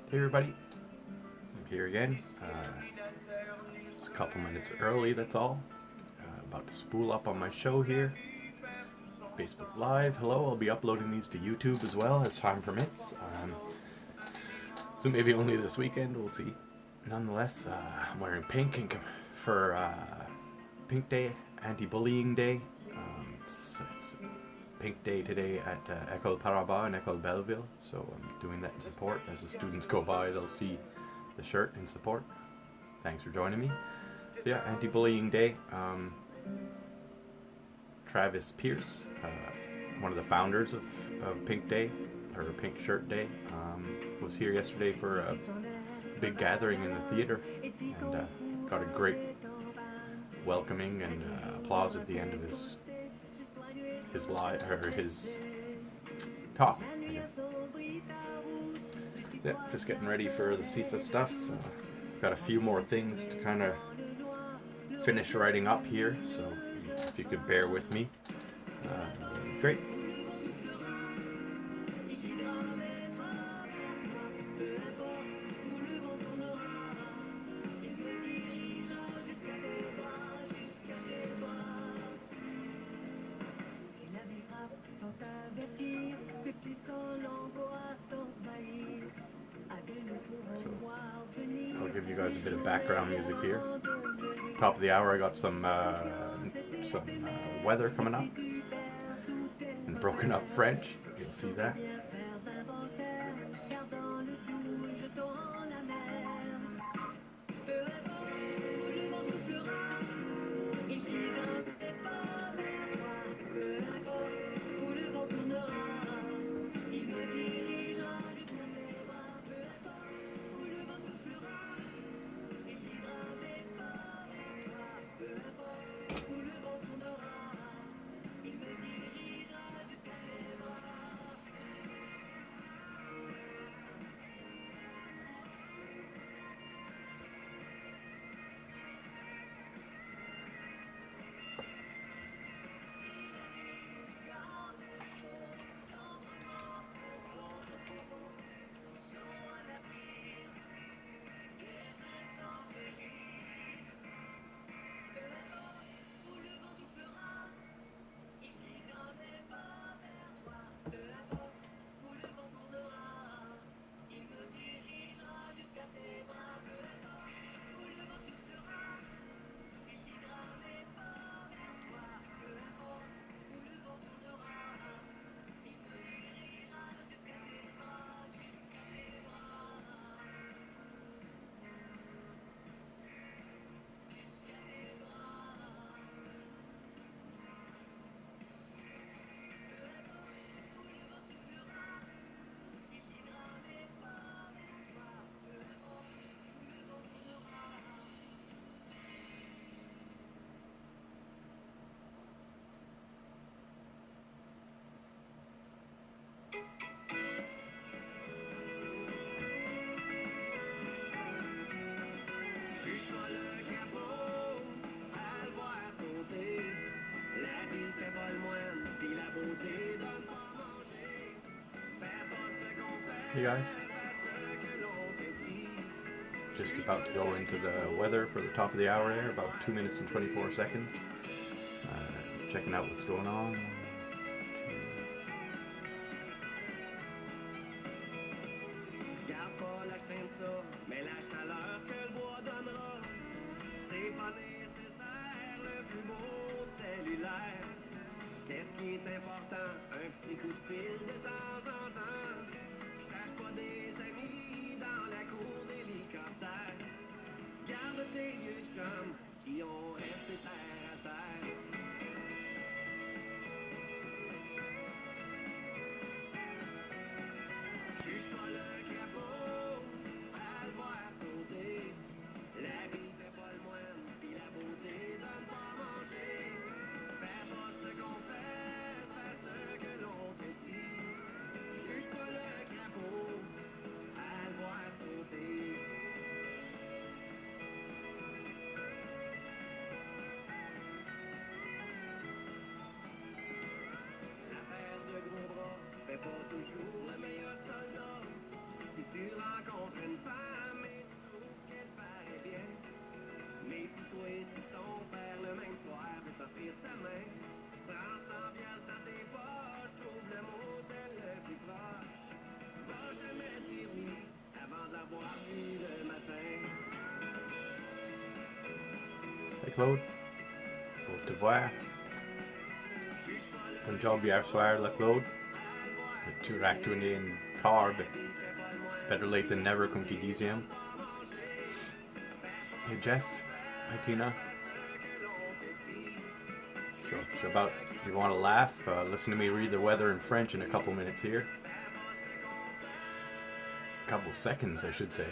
Hey everybody, I'm here again. It's a couple minutes early, that's all. About to spool up on my show here. Facebook Live, hello, I'll be uploading these to YouTube as well as time permits. So maybe only this weekend, we'll see. Nonetheless, I'm wearing pink for Pink Day, Anti-Bullying Day. It's Pink Day today at École Par-en-Bas and École Belleville, so I'm doing that in support. As the students go by, they'll see the shirt in support. Thanks for joining me. So yeah, Anti-Bullying Day. Travis Pierce, one of the founders of Pink Day, or Pink Shirt Day, was here yesterday for a big gathering in the theater, and got a great welcoming and applause at the end of his talk, I guess. Yeah, just getting ready for the CIFA stuff. Got a few more things to kind of finish writing up here, so if you could bear with me, great. So I'll give you guys a bit of background music here. Top of the hour, I got some weather coming up and broken up French. You'll see that. Hey guys, just about to go into the weather for the top of the hour there, about 2 minutes and 24 seconds. Checking out what's going on. Hey Claude. Au revoir. Bon job hier soir, la Claude. Tu retourné en tard, but better late than never, comme qu'ils disent. Hey Jeff. Hi Tina. So about, you want to laugh? Listen to me read the weather in French in a couple minutes here. Couple seconds, I should say.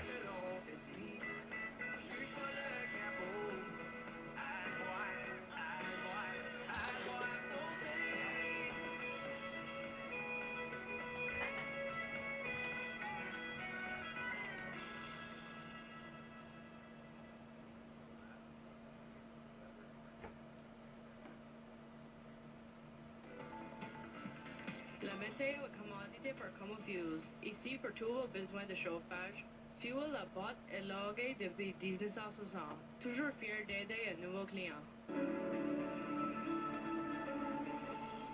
La météo est commanditée par Comofuse. Ici, pour tous vos besoins de chauffage, Fuel la boîte est loguée depuis 1960. Toujours fier d'aider un nouveau client.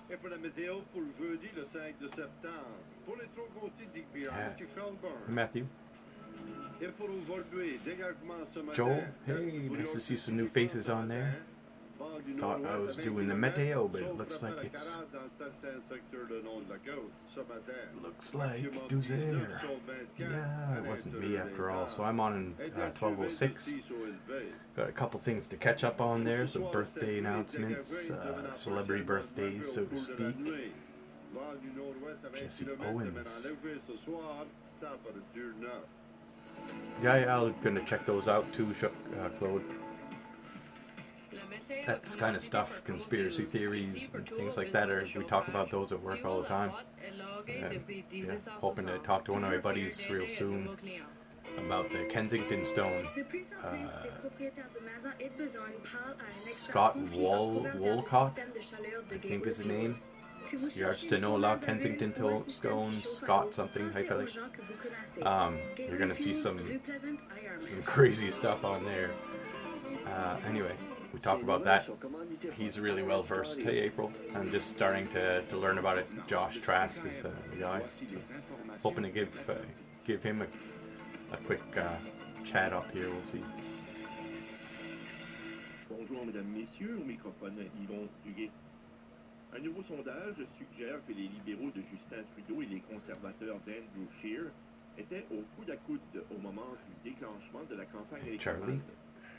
Et pour la météo pour le jeudi, le 5 de septembre. Pour les trop côtés d'Igbian, tu Felburn. Matthew. Et pour aujourd'hui, dégagement ce matin. Joel, hey, nice to see some new faces on there. Thought I was doing the meteo, but it looks like it's Duzer. Yeah, it wasn't me after all. So I'm on 1206. Got a couple things to catch up on there, some birthday announcements, celebrity birthdays, so to speak. Jesse Owens. Yeah, I'm gonna check those out too, Claude. That's kind of stuff, conspiracy theories and things like that, we talk about those at work all the time. Yeah, hoping to talk to one of my buddies real soon about the Kensington Stone. Scott Wolcott, I think is his name. Yarstenola Kensington Stone, Scott something, hi Felix. You're gonna see some crazy stuff on there. Anyway, we talk about that. He's really well versed. Hey April, I'm just starting to learn about it. Josh Trask is the guy. Hoping to give him a quick chat up here. We'll see. Bonjour mesdames, messieurs, au microphone Yvon Duguay. Un nouveau sondage suggère que les libéraux de Justin Trudeau et les conservateurs d'Andrew Scheer étaient au coude à coude au moment du déclenchement de la campagne électorale.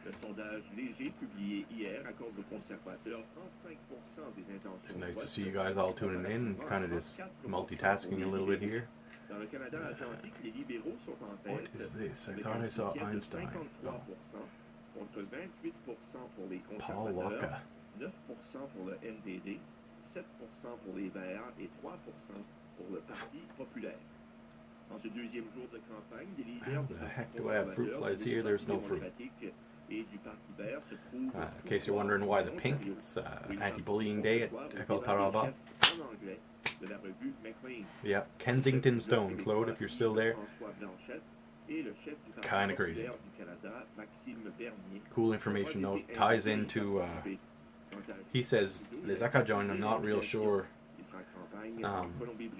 Le sondage léger publié hier accorde aux conservateurs 35% des intentions. It's nice to see you guys all tuning in, kind of just multitasking a little bit here. Dans le Canada atlantique, les libéraux sont en tête. What is this? I thought I saw Einstein. Oh. Contre 28% pour les Paul conservateurs, Walker. 9% pour le NDD, 7% pour les Verts et 3% pour le Parti populaire. En ce deuxième jour de campagne, des leaders How the heck do I have fruit flies here? There's no fruit. In case you're wondering why the pink, it's anti-bullying day at Voix'd Par-en-Bas. Yeah, Kensington Stone, Claude, if you're still there. Kind of crazy. Cool information though. Ties into, he says, Les Acadiens, I'm not real sure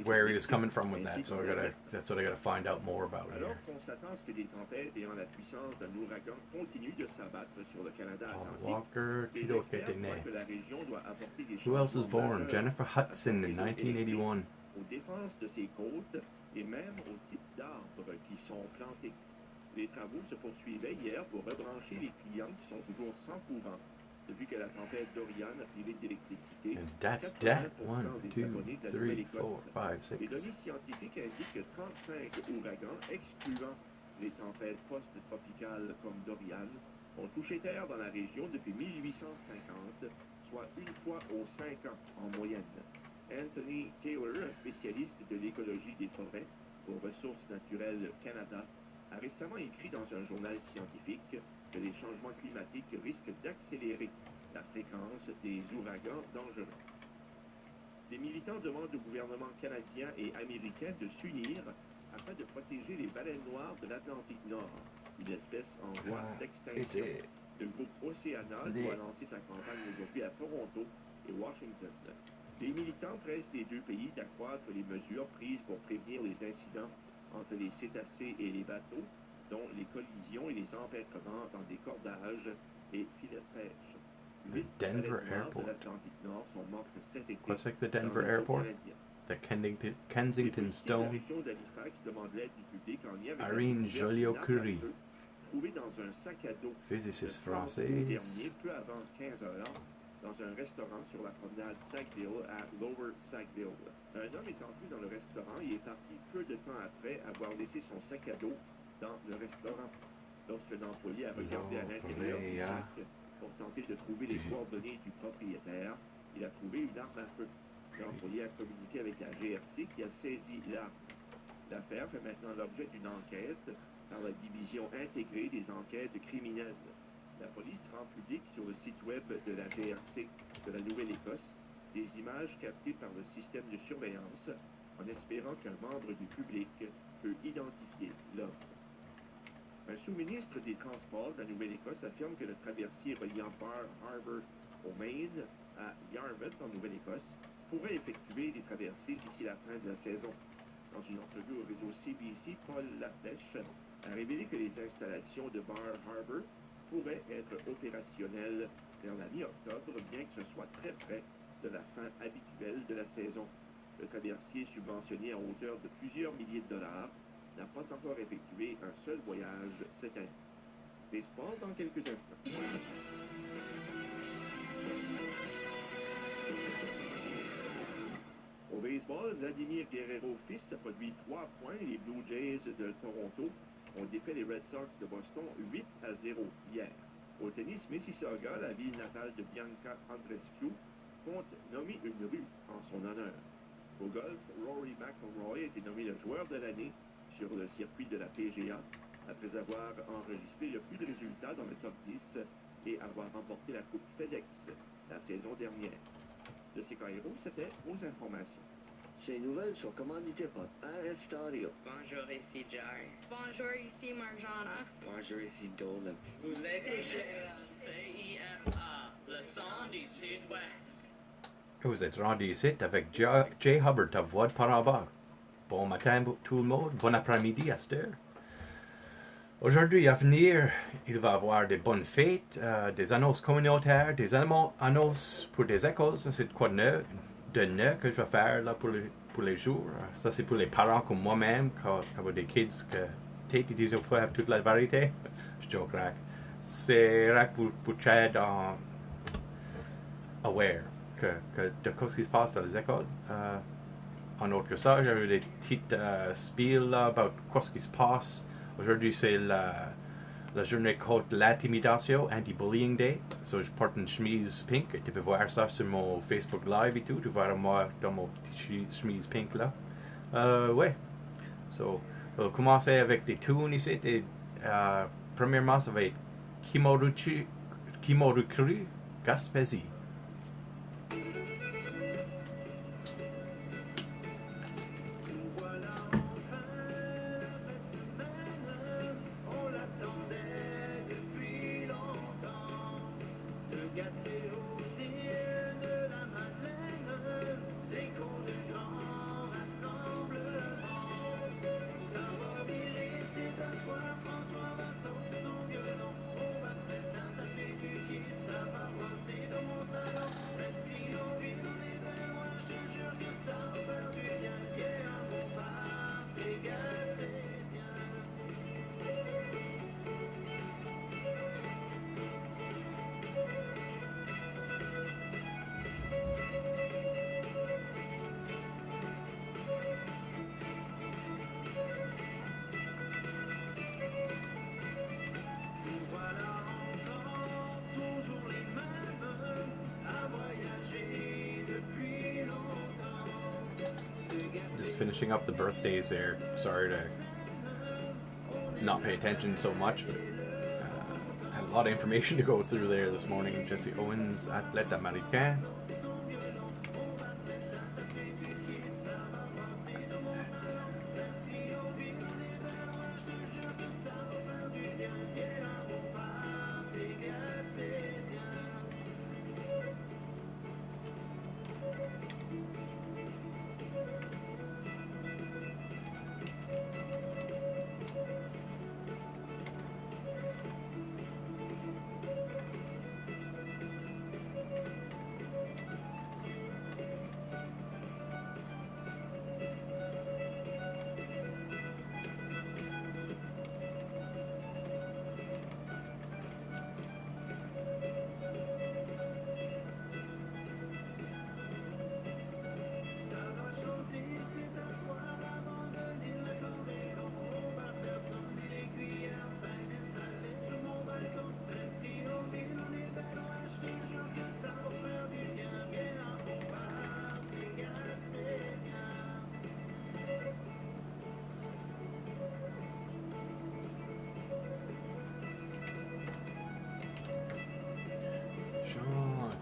where he was coming from with that, so that's what I gotta find out more about here. Walker, Tito Ketene. Who else was born? Jennifer Hudson in 1981. Les travaux se poursuivaient hier pour rebrancher les clients qui sont toujours sans courant. Depuis que la tempête Dorian a privé d'électricité, And that's that. 1, 2, 3, 4, 5, 6. Les données scientifiques indiquent que 35 ouragans, excluant les tempêtes post-tropicales comme Dorian, ont touché terre dans la région depuis 1850, soit une fois aux 5 ans en moyenne. Anthony Taylor, un spécialiste de l'écologie des forêts aux Ressources naturelles Canada, a récemment écrit dans un journal scientifique que les changements climatiques risquent d'accélérer la fréquence des ouragans dangereux. Des militants demandent au gouvernement canadien et américain de s'unir afin de protéger les baleines noires de l'Atlantique Nord, une espèce en voie d'extinction. Le groupe Océana doit lancer sa campagne aujourd'hui à Toronto et Washington. Les militants pressent les deux pays d'accroître les mesures prises pour prévenir les incidents entre les cétacés et les bateaux, dont les collisions et les empêtrements dans des cordages et filets de pêche. 8 Denver athlètes noirs Airport. de l'Atlantique Nord sont membres cet été. What's like the dans Denver un saut Airport? canadien. The Les Kensington policiers de la Stone. région d'Halifax demandent l'aide du public en lien avec la Irene découverte Joliot-Curie, d'une arme à feu trouvée dans un sac à dos physiciste le 30 août française. dernier, peu avant 15 heures, dans un restaurant sur la promenade Sackville à Lower Sackville. Un homme est entré dans le restaurant et est parti peu de temps après avoir laissé son sac à dos dans le restaurant. Lorsqu'un employé a regardé à l'intérieur du sac pour tenter de trouver les coordonnées du propriétaire, il a trouvé une arme à feu. L'employé a communiqué avec la GRC qui a saisi l'arme. L'affaire fait maintenant l'objet d'une enquête par la division intégrée des enquêtes criminelles. La police rend public sur le site web de la GRC de la Nouvelle-Écosse des images captées par le système de surveillance en espérant qu'un membre du public peut identifier l'homme. Un sous-ministre des Transports de la Nouvelle-Écosse affirme que le traversier reliant Par-en-Bas au Maine à Yarmouth en Nouvelle-Écosse pourrait effectuer des traversées d'ici la fin de la saison. Dans une entrevue au réseau CBC, Paul Laflèche a révélé que les installations de Bar Harbor pourraient être opérationnelles vers la mi-octobre, bien que ce soit très près de la fin habituelle de la saison. Le traversier subventionné à hauteur de plusieurs milliers de dollars n'a pas encore effectué un seul voyage cette année. Baseball dans quelques instants. Au baseball, Vladimir Guerrero fils a produit 3 points et les Blue Jays de Toronto ont défait les Red Sox de Boston 8-0 hier. Au tennis, Mississauga, la ville natale de Bianca Andreescu, compte nommer une rue en son honneur. Au golf, Rory McIlroy a été nommé le joueur de l'année sur le circuit de la PGA après avoir enregistré le plus de résultats dans le top 10 et avoir remporté la Coupe FedEx la saison dernière. De CIFA, c'était vos informations. Ces nouvelles sont commanditées par RF Stereo. Bonjour, ici Jai. Bonjour, ici Marjana. Bonjour, ici Dolan. Vous écoutez la CIFA, le son du Sud-Ouest. Vous êtes rendu ici avec Jay Hubbard à Voix'd Par-en-Bas. Bon matin tout le monde, bon après-midi à cette heure. Aujourd'hui à venir, il va y avoir des bonnes fêtes, des annonces communautaires, des annonces pour des écoles. Ça c'est quoi de neuf que je vais faire là pour les jours. Ça c'est pour les parents comme moi-même, quand des kids qui disent pas toute la vérité. Je joke rack. C'est rack pour t'aider aware de ce qui se passe dans les écoles. En autre que ça, j'ai eu des petites spiels là, sur ce qui se passe. Aujourd'hui, c'est la journée contre l'intimidation, Anti-Bullying Day. So, je porte une chemise pink. Tu peux voir ça sur mon Facebook Live et tout. Tu vois moi dans mon petit chemise pink là. Ouais. So, on va commencer avec des tunes ici. Et, premièrement, ça va être Kimorukuri Gaspésie. Just finishing up the birthdays there. Sorry to not pay attention so much, but had a lot of information to go through there this morning. Jesse Owens, athlète américain.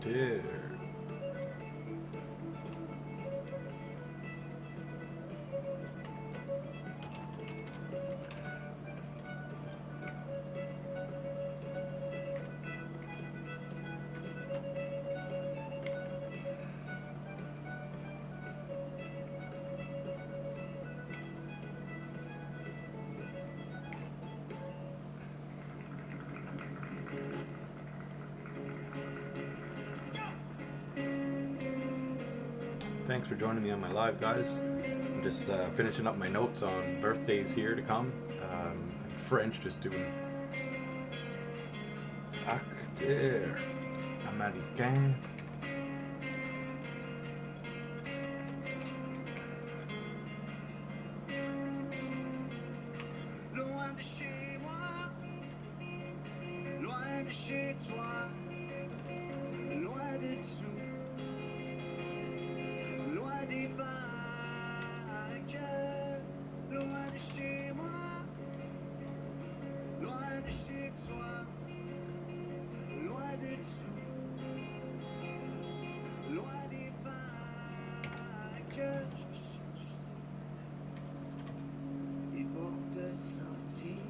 Dear. Thanks for joining me on my live, guys. I'm just finishing up my notes on birthdays here to come. French, just doing acteur américain. Loin de chez moi, loin de chez toi, loin de tout, loin des vagues, loin de chez moi, loin de chez toi, loin de tout, loin des vagues. Et pour te sortir,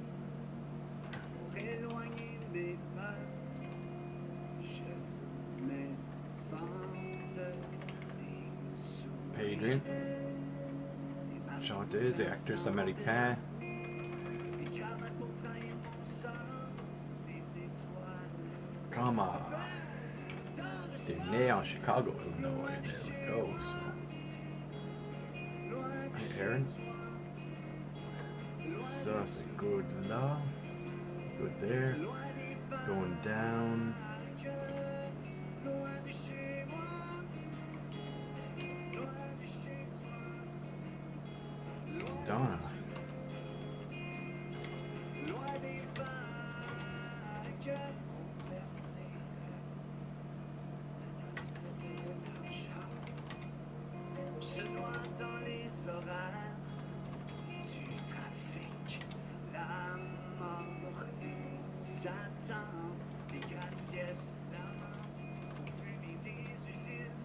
pour éloigner mes pas, je m'invente des souvenirs. Adrian, chanteuse et actrice américaine. Des camarades pour trahir mon sort, des étoiles. Comma. T'es né en Chicago, Illinois. There we go. So. Hey, Aaron. Ça, c'est good là. Good there. It's going down. Donna. Se noie dans les horaires du trafic, la mort nous attend, des gratte-ciels sur la menthe, au fumer des usines,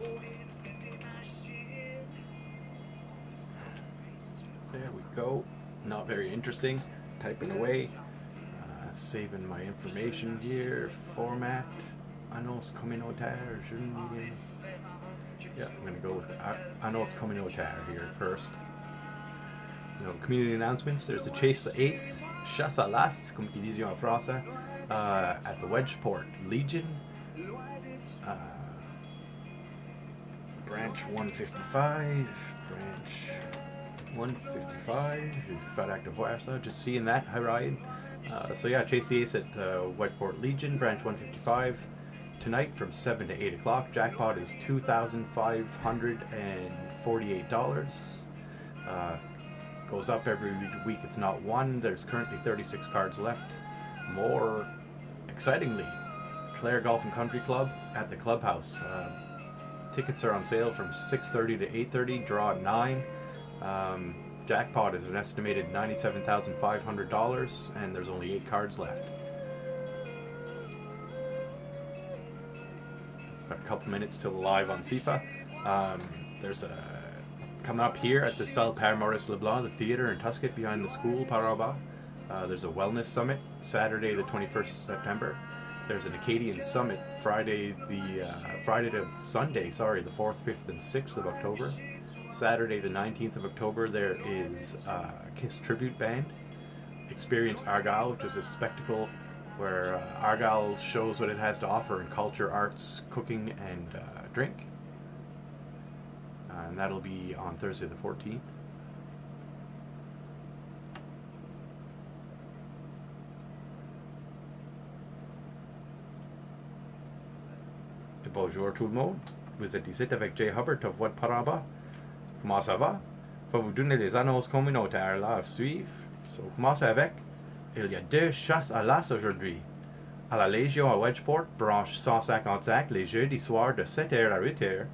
au rythme des machines. There we go. Not very interesting. Typing away. Saving my information here. Format. Annonce communautaire. Yeah, I'm going to go with annonce communautaire here first. So, community announcements. There's the Chase the Ace, Chasse à l'As, comme qu'ils disent en français, at the Wedgeport Legion. Branch 155. Branch 155. Fat active voir ça. Just seeing that. Hi, Ryan. So yeah, Chase the Ace at Wedgeport Legion, Branch 155. Tonight from 7 to 8 o'clock. Jackpot is $2,548. Goes up every week. It's not one. There's currently 36 cards left. More excitingly, Clare Golf and Country Club at the clubhouse. Tickets are on sale from 6:30 to 8:30. Draw at 9. Jackpot is an estimated $97,500, and there's only 8 cards left. Got a couple minutes till live on CIFA. There's a coming up here at the Salle Père Maurice Leblanc, the theater in Tuscany behind the school, Par-en-Bas. There's a wellness summit Saturday the 21st of September. There's an Acadian summit Friday to Sunday, the 4th, 5th, and 6th of October. Saturday the 19th of October there is a Kiss tribute band. Experience Argyle, which is a spectacle where Argyle shows what it has to offer in culture, arts, cooking, and drink. And that'll be on Thursday the 14th. Bonjour tout le monde. Vous êtes ici avec Jay Hubbard of Voix'd Par-en-Bas. Comment ça va? Je vais vous donner les annonces communautaires là à suivre. So, commence avec. Il y a 2 chasses à l'as aujourd'hui. À la Légion à Wedgeport, branche 155, les jeudis soirs de 7h à 8h.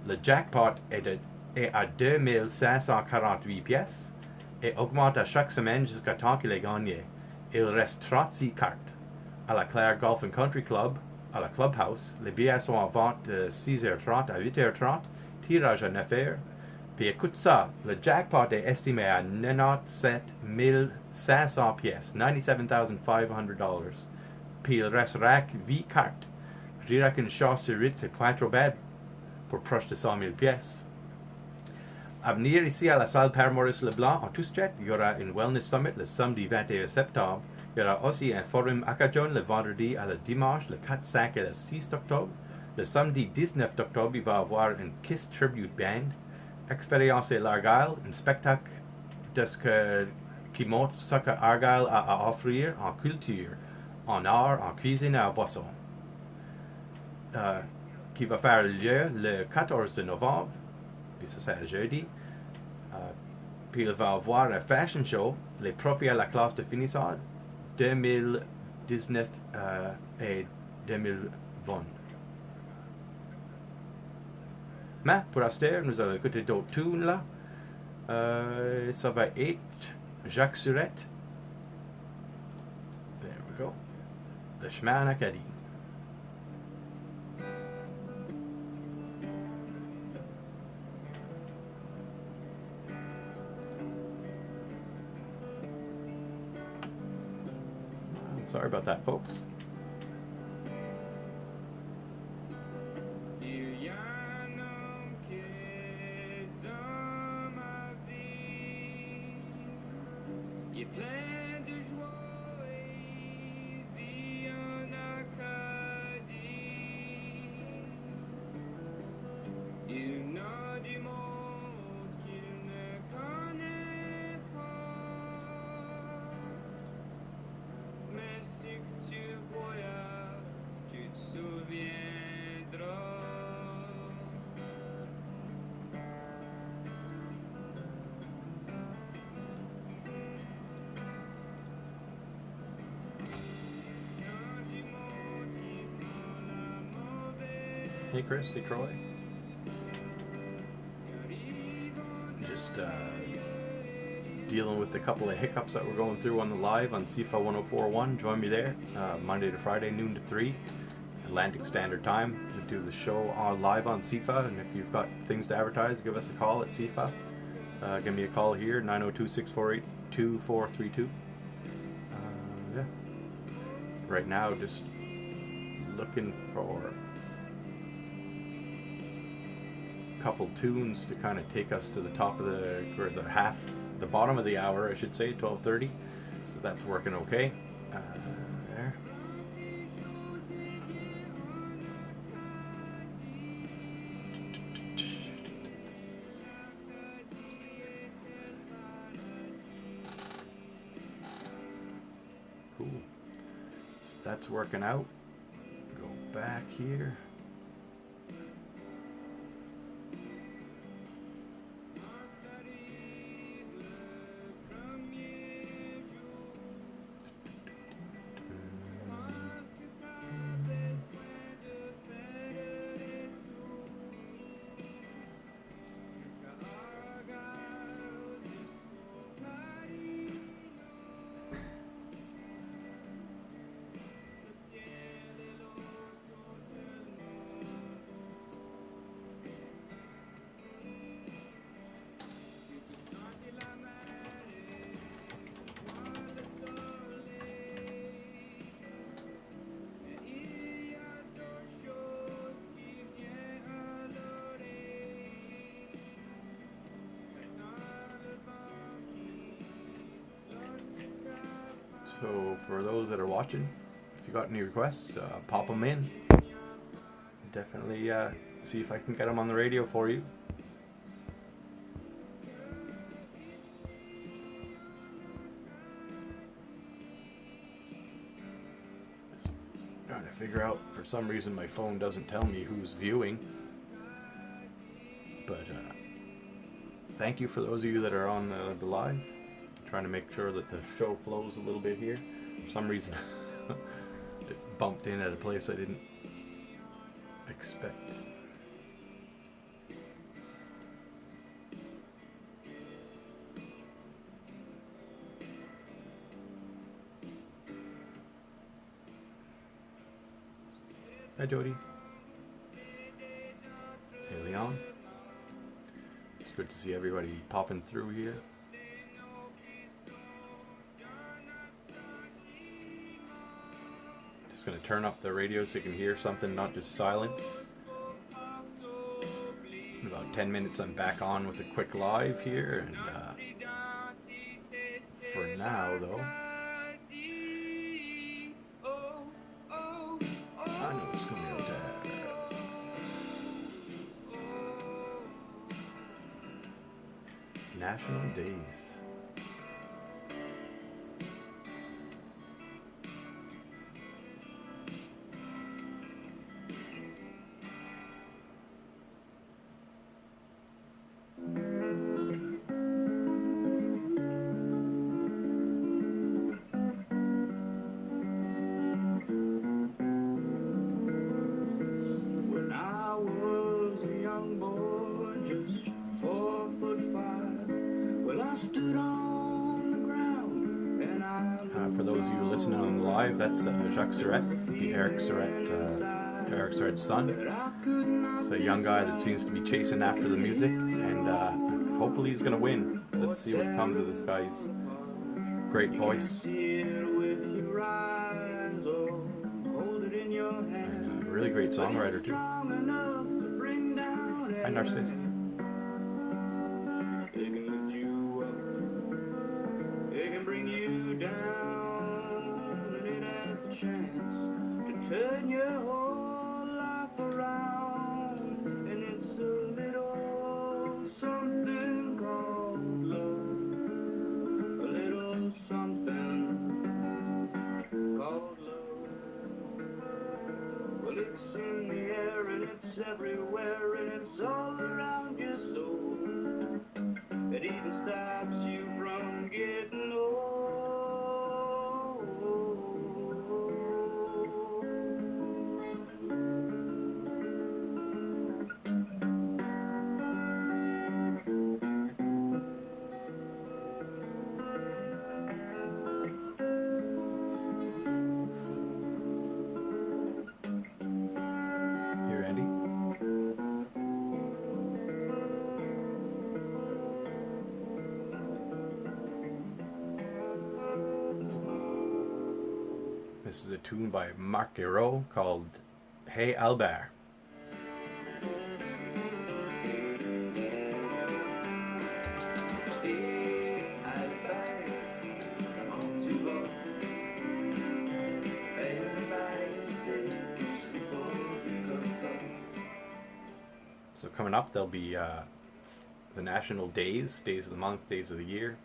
Le jackpot est à 2548 pièces et augmente à chaque semaine jusqu'à temps qu'il est gagné. Il reste 36 cartes. À la Clare Golf and Country Club, à la Clubhouse. Les billets sont en vente de 6h30 à 8h30, tirage à 9h. Puis écoute ça, le jackpot est estimé à 97 500 pièces, $97,500. Puis il restera que 8 cartes. Je dirais qu'une chance sur 8, c'est pas trop bad pour proche de 100 000 pièces. À venir ici à la salle Père Maurice Leblanc en Tuskegee, il y aura une Wellness Summit le samedi 21 septembre. Il y aura aussi un forum Acadion le vendredi à le dimanche, le 4, 5 et le 6 octobre. Le samedi 19 octobre, il va y avoir une Kiss Tribute Band, Expérience et l'Argyle, un spectacle qui montre ce que Argyle a à offrir en culture, en art, en cuisine et en boisson. Qui va faire lieu le 14 de novembre, puis ça c'est un jeudi. Puis il va avoir un fashion show, les profils à la classe de finissage 2019 et 2020. Mais pour Aster, nous allons écouter d'autres tunes là. Ça va être Jacques Surette. There we go. Le chemin en Acadie. Sorry about that, folks. Hey Chris, hey Troy. Just dealing with a couple of hiccups that we're going through on the live on CIFA 1041. Join me there Monday to Friday, noon to 3 Atlantic Standard Time. We do the show live on CIFA, and if you've got things to advertise, give us a call at CIFA. Give me a call here, 902-648-2432. Yeah. Right now, just looking for couple tunes to kind of take us to the top of the bottom of the hour, I should say, 12:30. So that's working okay. There. Cool. So that's working out. Go back here. So for those that are watching, if you got any requests, pop them in. Definitely see if I can get them on the radio for you. Just trying to figure out, for some reason my phone doesn't tell me who's viewing. But thank you for those of you that are on the live. Trying to make sure that the show flows a little bit here. For some reason it bumped in at a place I didn't expect. Hi, Jody. Hey, Leon. It's good to see everybody popping through here. Just going to turn up the radio so you can hear something, not just silence. In about 10 minutes I'm back on with a quick live here, and for now though, I know it's going to go to National Days. For those of you listening on live, that's Jacques Surette, the Eric Surrette's son. It's a young guy that seems to be chasing after the music, and hopefully he's going to win. Let's see what comes of this guy's great voice. And a really great songwriter too. Hi, Narcissus. Turn your whole life around, and it's a little something called love, a little something called love. Well, it's in the air and it's everywhere and it's all around your soul. It even stops you from getting old. This is a tune by Marc Guiraud called Hey Albert. So coming up, there'll be the national days of the month, days of the year,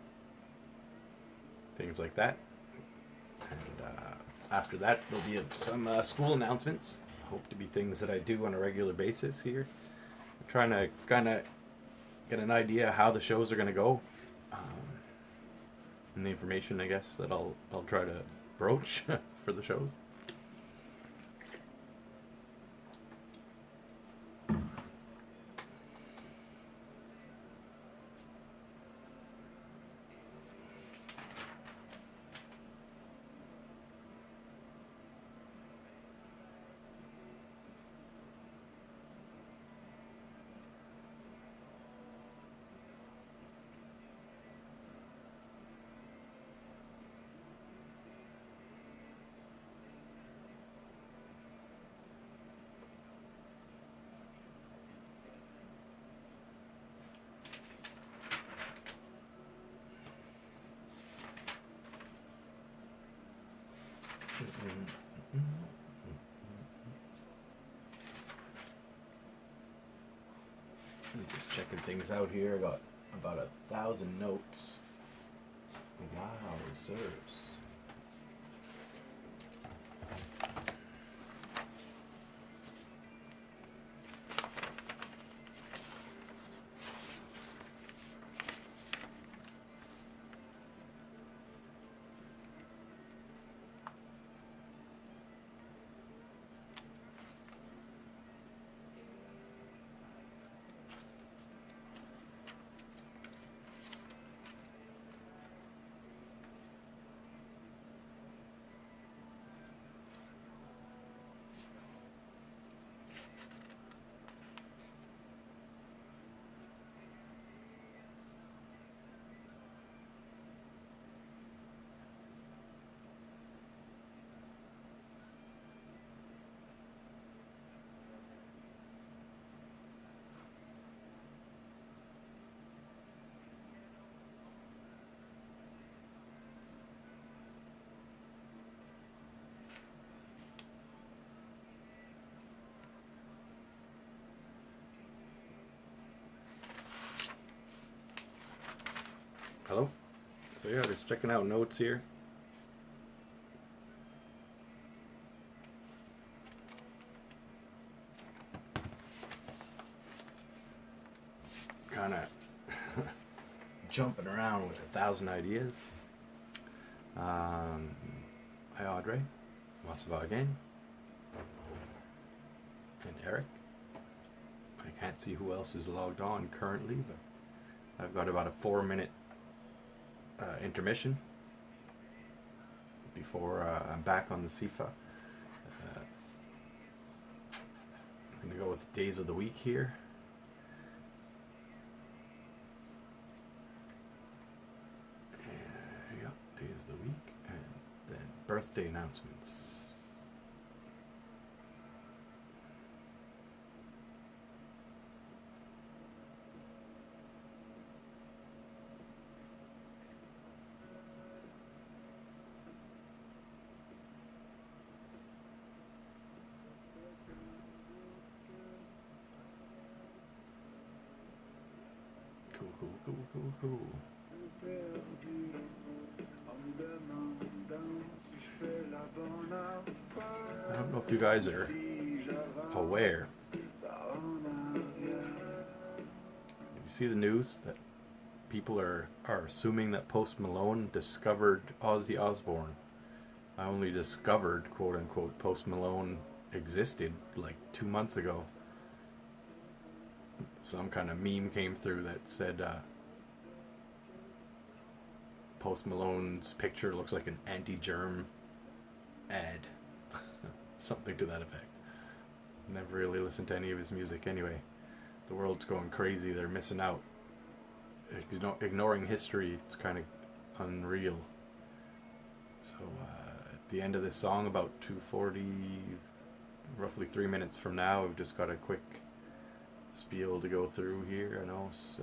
things like that. And after that, there'll be some school announcements. Hope to be things that I do on a regular basis here. I'm trying to kind of get an idea how the shows are going to go, and the information, I guess, that I'll try to broach for the shows. I'm just checking things out here. I got about 1,000 notes. Wow, reserves. So yeah, just checking out notes here. Kind of jumping around with 1,000 ideas. Hi Audrey, Voix'd Par-en-Bas, and Eric. I can't see who else is logged on currently, but I've got about a 4-minute intermission before I'm back on the CIFA. I'm going to go with days of the week here. And, yeah, days of the week, and then birthday announcements. Cool. I don't know if you guys are aware. You see the news that people are assuming that Post Malone discovered Ozzy Osbourne. I only discovered, quote unquote, Post Malone existed like 2 months ago. Some kind of meme came through that said Post Malone's picture looks like an anti-germ ad. Something to that effect. Never really listened to any of his music anyway. The world's going crazy, they're missing out. Ignoring history, it's kind of unreal. So at the end of this song, about 2:40, roughly 3 minutes from now, I've just got a quick spiel to go through here. I know it's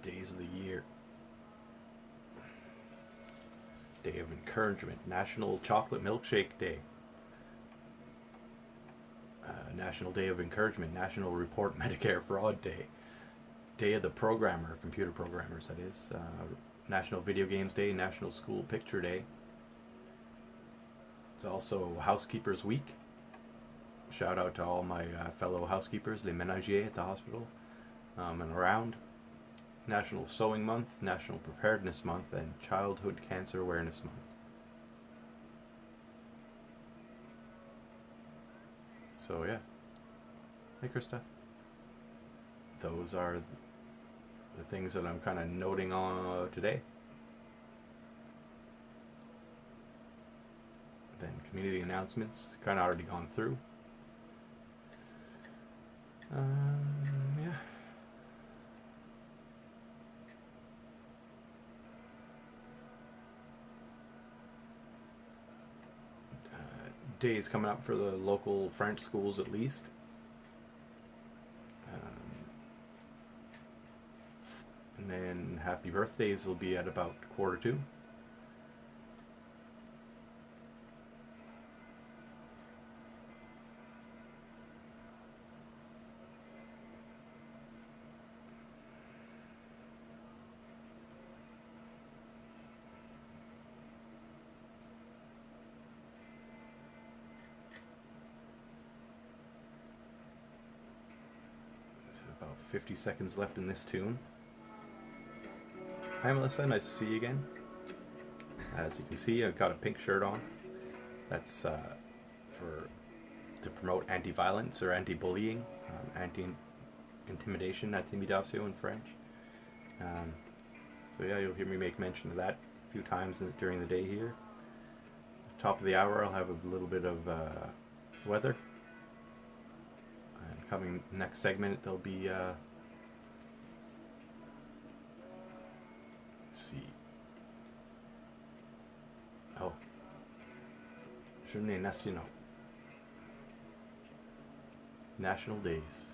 days of the year. Day of Encouragement, National Chocolate Milkshake Day, National Day of Encouragement, National Report Medicare Fraud Day, Day of the Programmer, computer programmers that is, National Video Games Day, National School Picture Day. It's also Housekeepers Week. Shout out to all my fellow housekeepers, les ménagers at the hospital and around. National Sewing Month, National Preparedness Month, and Childhood Cancer Awareness Month. So yeah. Hey Krista. Those are the things that I'm kind of noting on today. Then community announcements, kind of already gone through. Yeah. Days coming up for the local French schools at least. And then happy birthdays will be at about 1:45. About 50 seconds left in this tune. Hi Melissa, nice to see you again. As you can see, I've got a pink shirt on. That's to promote anti-violence or anti-bullying, anti-intimidation, intimidation in French. So yeah, you'll hear me make mention of that a few times during the day here. Top of the hour, I'll have a little bit of weather. Coming next segment, there'll be let's see. Oh, Journée Nationale, National Days.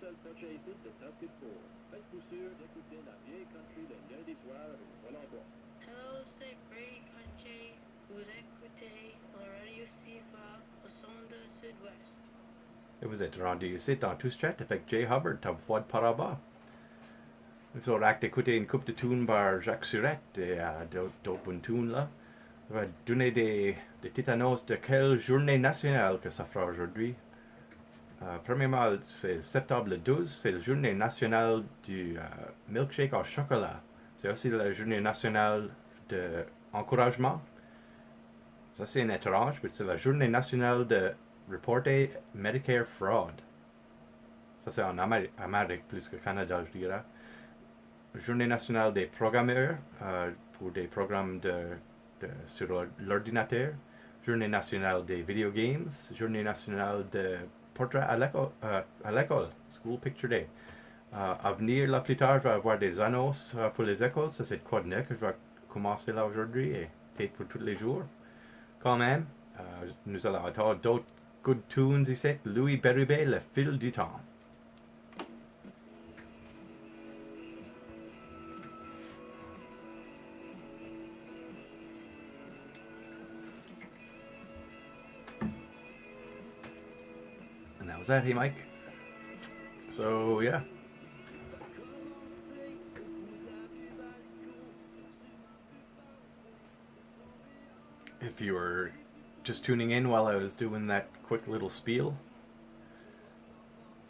seul prochain ici de Tasque de Cour. Faites-vous sûr d'écouter la vieille country le lundi soir avec Roland Bois. Hello, c'est Brady Country. Vous écoutez la radio CIFA au son de Sud-Ouest. Et vous êtes rendu ici dans Tout Chat avec Jay Hubbard, à Voix'd Par-en-Bas. Vous aurez écouté une coupe de tunes par Jacques Surette et d'autres bonnes tunes là. On va donner des petites annonces de quelle journée nationale que ça fera aujourd'hui. Premièrement, c'est septembre le 12, c'est la journée nationale du milkshake au chocolat. C'est aussi la journée nationale de encouragement. Ça c'est étrange, mais c'est la journée nationale de reporter Medicare fraud. Ça c'est en Amérique plus que Canada, je dirais. Journée nationale des programmeurs pour des programmes sur l'ordinateur. Journée nationale des video games. Journée nationale de portrait à l'école, School Picture Day. À venir là plus tard, je vais avoir des annonces pour les écoles. Ça c'est de quoi de neuf que je vais commencer là aujourd'hui et peut-être pour tous les jours. Quand même, nous allons avoir d'autres good tunes ici. Louis Berube, le fil du temps. And that was that. Hey, Mike. So, yeah. If you were just tuning in while I was doing that quick little spiel,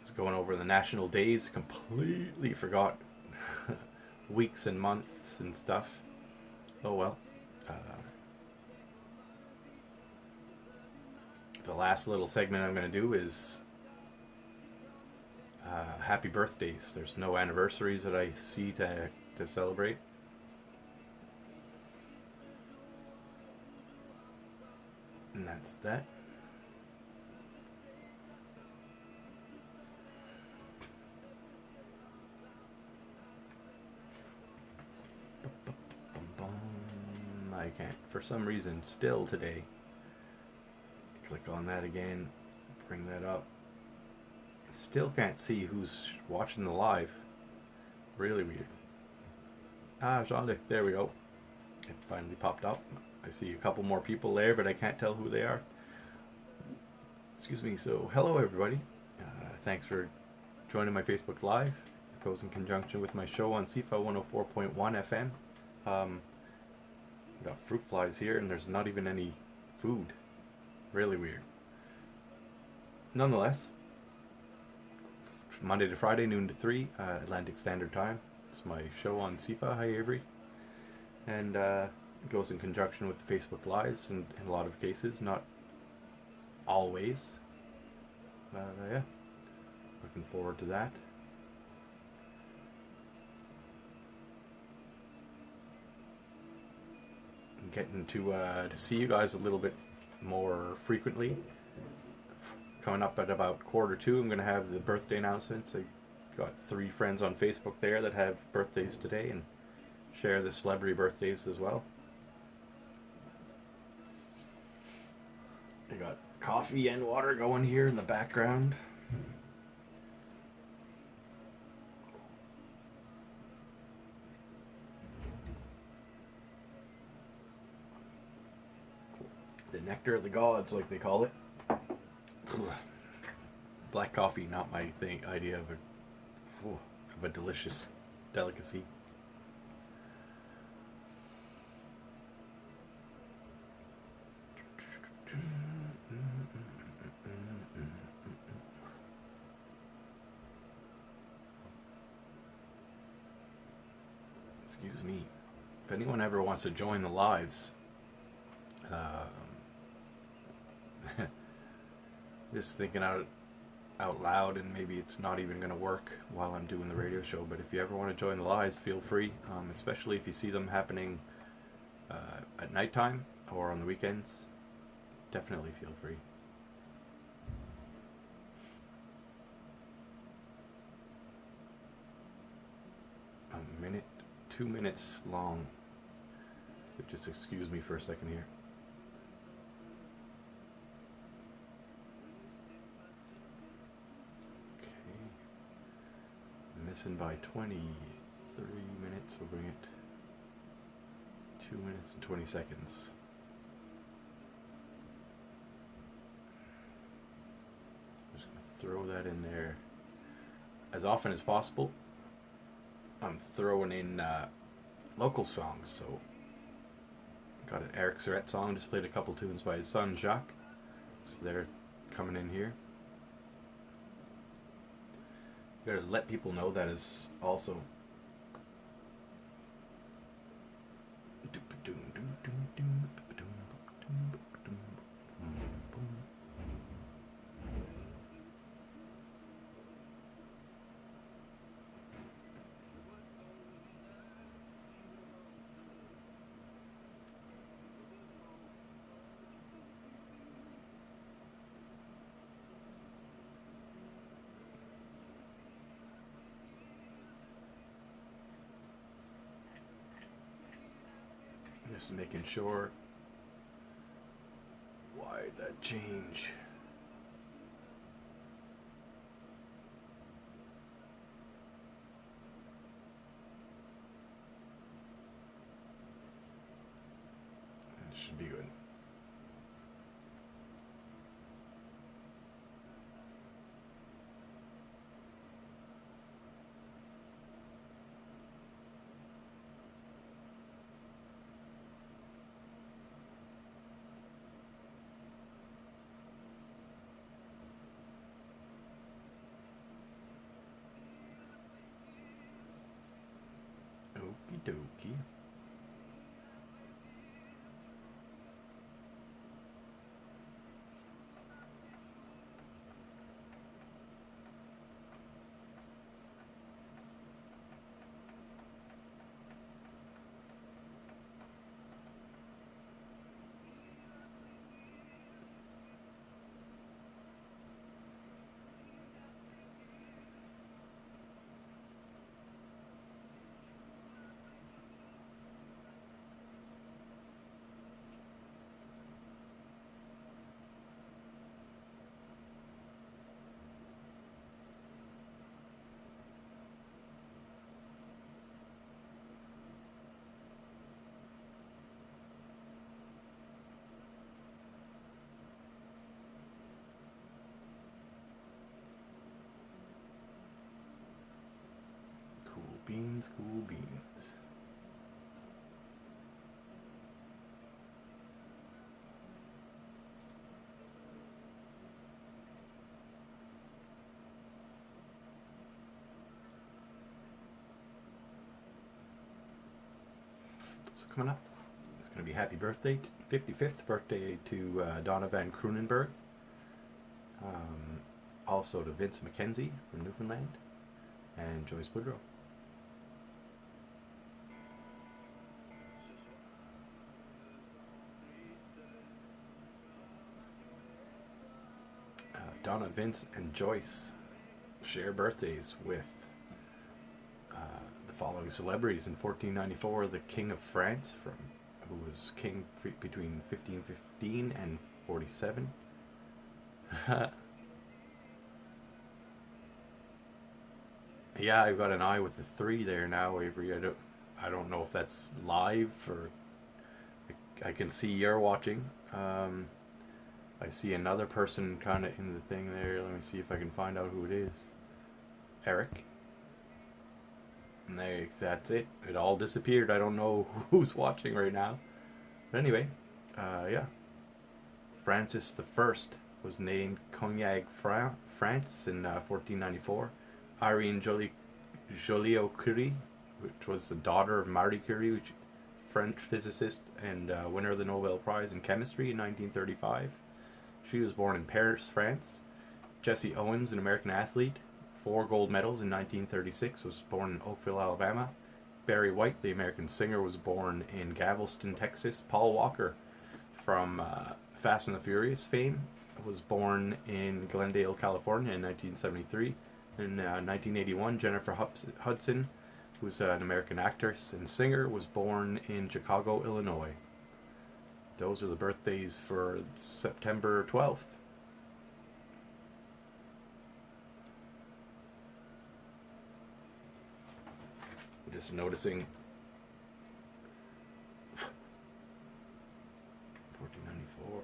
I was going over the national days, completely forgot weeks and months and stuff. Oh well. The last little segment I'm going to do is happy birthdays. There's no anniversaries that I see to celebrate. And that's that. I can't, for some reason, still today. Click on that again, bring that up. Still can't see who's watching the live. Really weird. Jean-Luc, there we go. It finally popped up. I see a couple more people there, but I can't tell who they are. Excuse me. So, hello everybody. Thanks for joining my Facebook Live. It goes in conjunction with my show on CIFA 104.1 FM. Got fruit flies here, and there's not even any food. Really weird. Nonetheless, Monday to Friday, noon to 3, Atlantic Standard Time. It's my show on CIFA. Hi, Avery. And it goes in conjunction with the Facebook Lives in a lot of cases, not always. Yeah, looking forward to that. I'm getting to see you guys a little bit more frequently. Coming up at about 1:45, I'm going to have the birthday announcements. I got 3 friends on Facebook there that have birthdays today and share the celebrity birthdays as well. I got coffee and water going here in the background. The nectar of the gods, like they call it. Black coffee, not my idea of a delicious delicacy. Excuse me. If anyone ever wants to join the lives, just thinking out loud, and maybe it's not even going to work while I'm doing the radio show, but if you ever want to join the lives, feel free, especially if you see them happening at nighttime or on the weekends. Definitely feel free. A minute, 2 minutes long. So just excuse me for a second here. missing by 23 minutes. We'll bring it 2 minutes and 20 seconds. I'm just going to throw that in there as often as possible. I'm throwing in local songs, so got an Eric Serret song, just played a couple tunes by his son Jacques, so they're coming in here. You gotta let people know that is also just making sure. Why'd that change? It should be good. Okie dokie. Beans, cool beans. So coming up, it's going to be happy birthday, 55th birthday to Donna Van Kroonenberg. Also to Vince McKenzie from Newfoundland and Joyce Woodrow. Donna, Vince, and Joyce share birthdays with the following celebrities. In 1494, the King of France, who was king between 1515 and 47. Yeah, I've got an eye with the 3 there now, Avery. I don't know if that's live or I can see you're watching. I see another person kind of in the thing there. Let me see if I can find out who it is. Eric. And that's it. It all disappeared. I don't know who's watching right now. But anyway, yeah. Francis I was named Cognac France in 1494. Irene Joliot-Curie, which was the daughter of Marie Curie, French physicist and winner of the Nobel Prize in Chemistry in 1935. She was born in Paris, France. Jesse Owens, an American athlete, 4 gold medals in 1936, was born in Oakville, Alabama. Barry White, the American singer, was born in Galveston, Texas. Paul Walker, from Fast and the Furious fame, was born in Glendale, California in 1973. In 1981, Jennifer Hudson, who's an American actress and singer, was born in Chicago, Illinois. Those are the birthdays for September 12th. Just noticing 1494.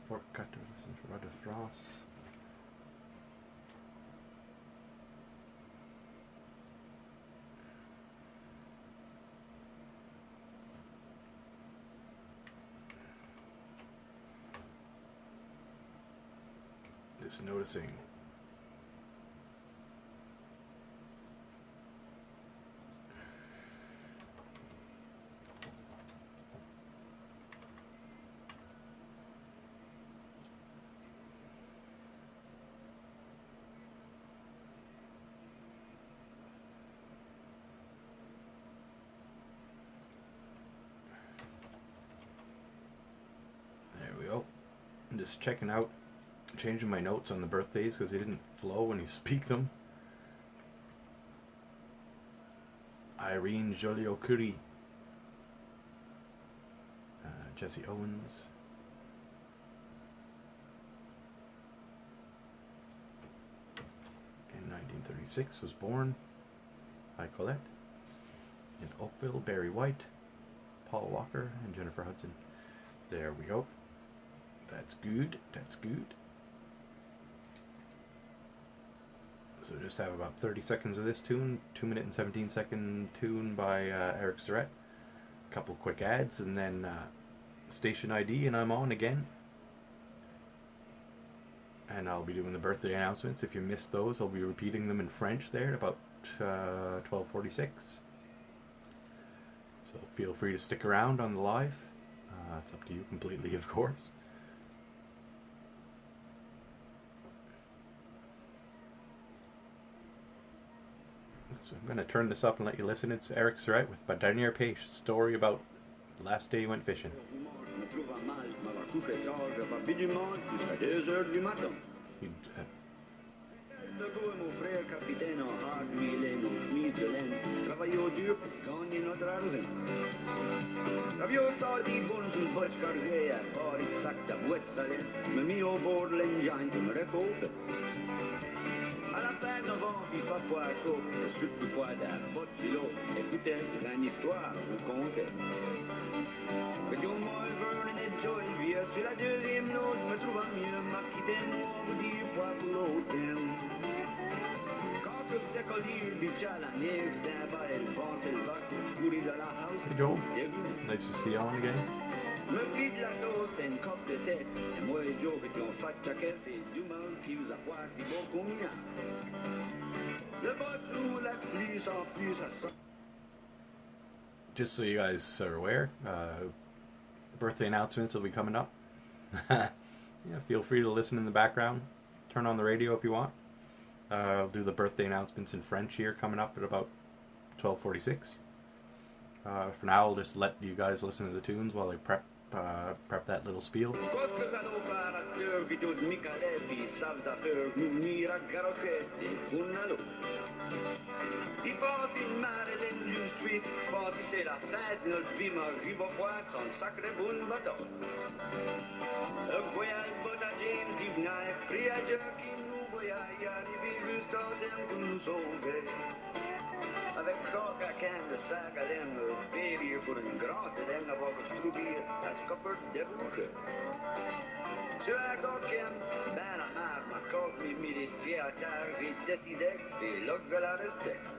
Fort Cutter, Rod de France. Just noticing there we go. I'm just checking out, changing my notes on the birthdays because they didn't flow when you speak them. Irene Joliot-Curie, Jesse Owens, in 1936 was born. Hi Colette. In Oakville, Barry White, Paul Walker, and Jennifer Hudson. There we go. That's good. That's good. So just have about 30 seconds of this tune, 2-minute and 17-second tune by Eric Serret. A couple quick ads, and then station ID, and I'm on again. And I'll be doing the birthday announcements. If you missed those, I'll be repeating them in French there at about 12:46. So feel free to stick around on the live. It's up to you completely, of course. So I'm going to turn this up and let you listen. It's Eric Serret with Ma Dernière Pêche, story about the last day he went fishing. Legault et mon frère capitaine en hard huilé nos chemises de laine, travaillons dur pour gagner notre argent. Avions sorti bon sur le botch cargué à part de sac de boîte salée, me mis au bord de l'engin pour me réchauffer. À la fin de novembre, il faut pas chaud, le surtout pas d'un bot de l'eau, écoutez, une histoire vous conter. Que John Vernon et Joy virent sur la deuxième note, me trouvant mieux, m'a quitté moi, vous dire pas pour l'hôtel. Hey Joel, nice to see you on again. Just so you guys are aware, birthday announcements will be coming up. Yeah, feel free to listen in the background. Turn on the radio if you want. I'll do the birthday announcements in French here coming up at about 12:46. For now, I'll just let you guys listen to the tunes while I prep that little spiel. Avec croc à canne de sac à laine, périr pour une grande laine à voir trouver à scopper de bouche. Sur la coquine, ben la mar, ma coque m'y mit les pieds à terre, j'ai décidé que c'est là que je la respecte.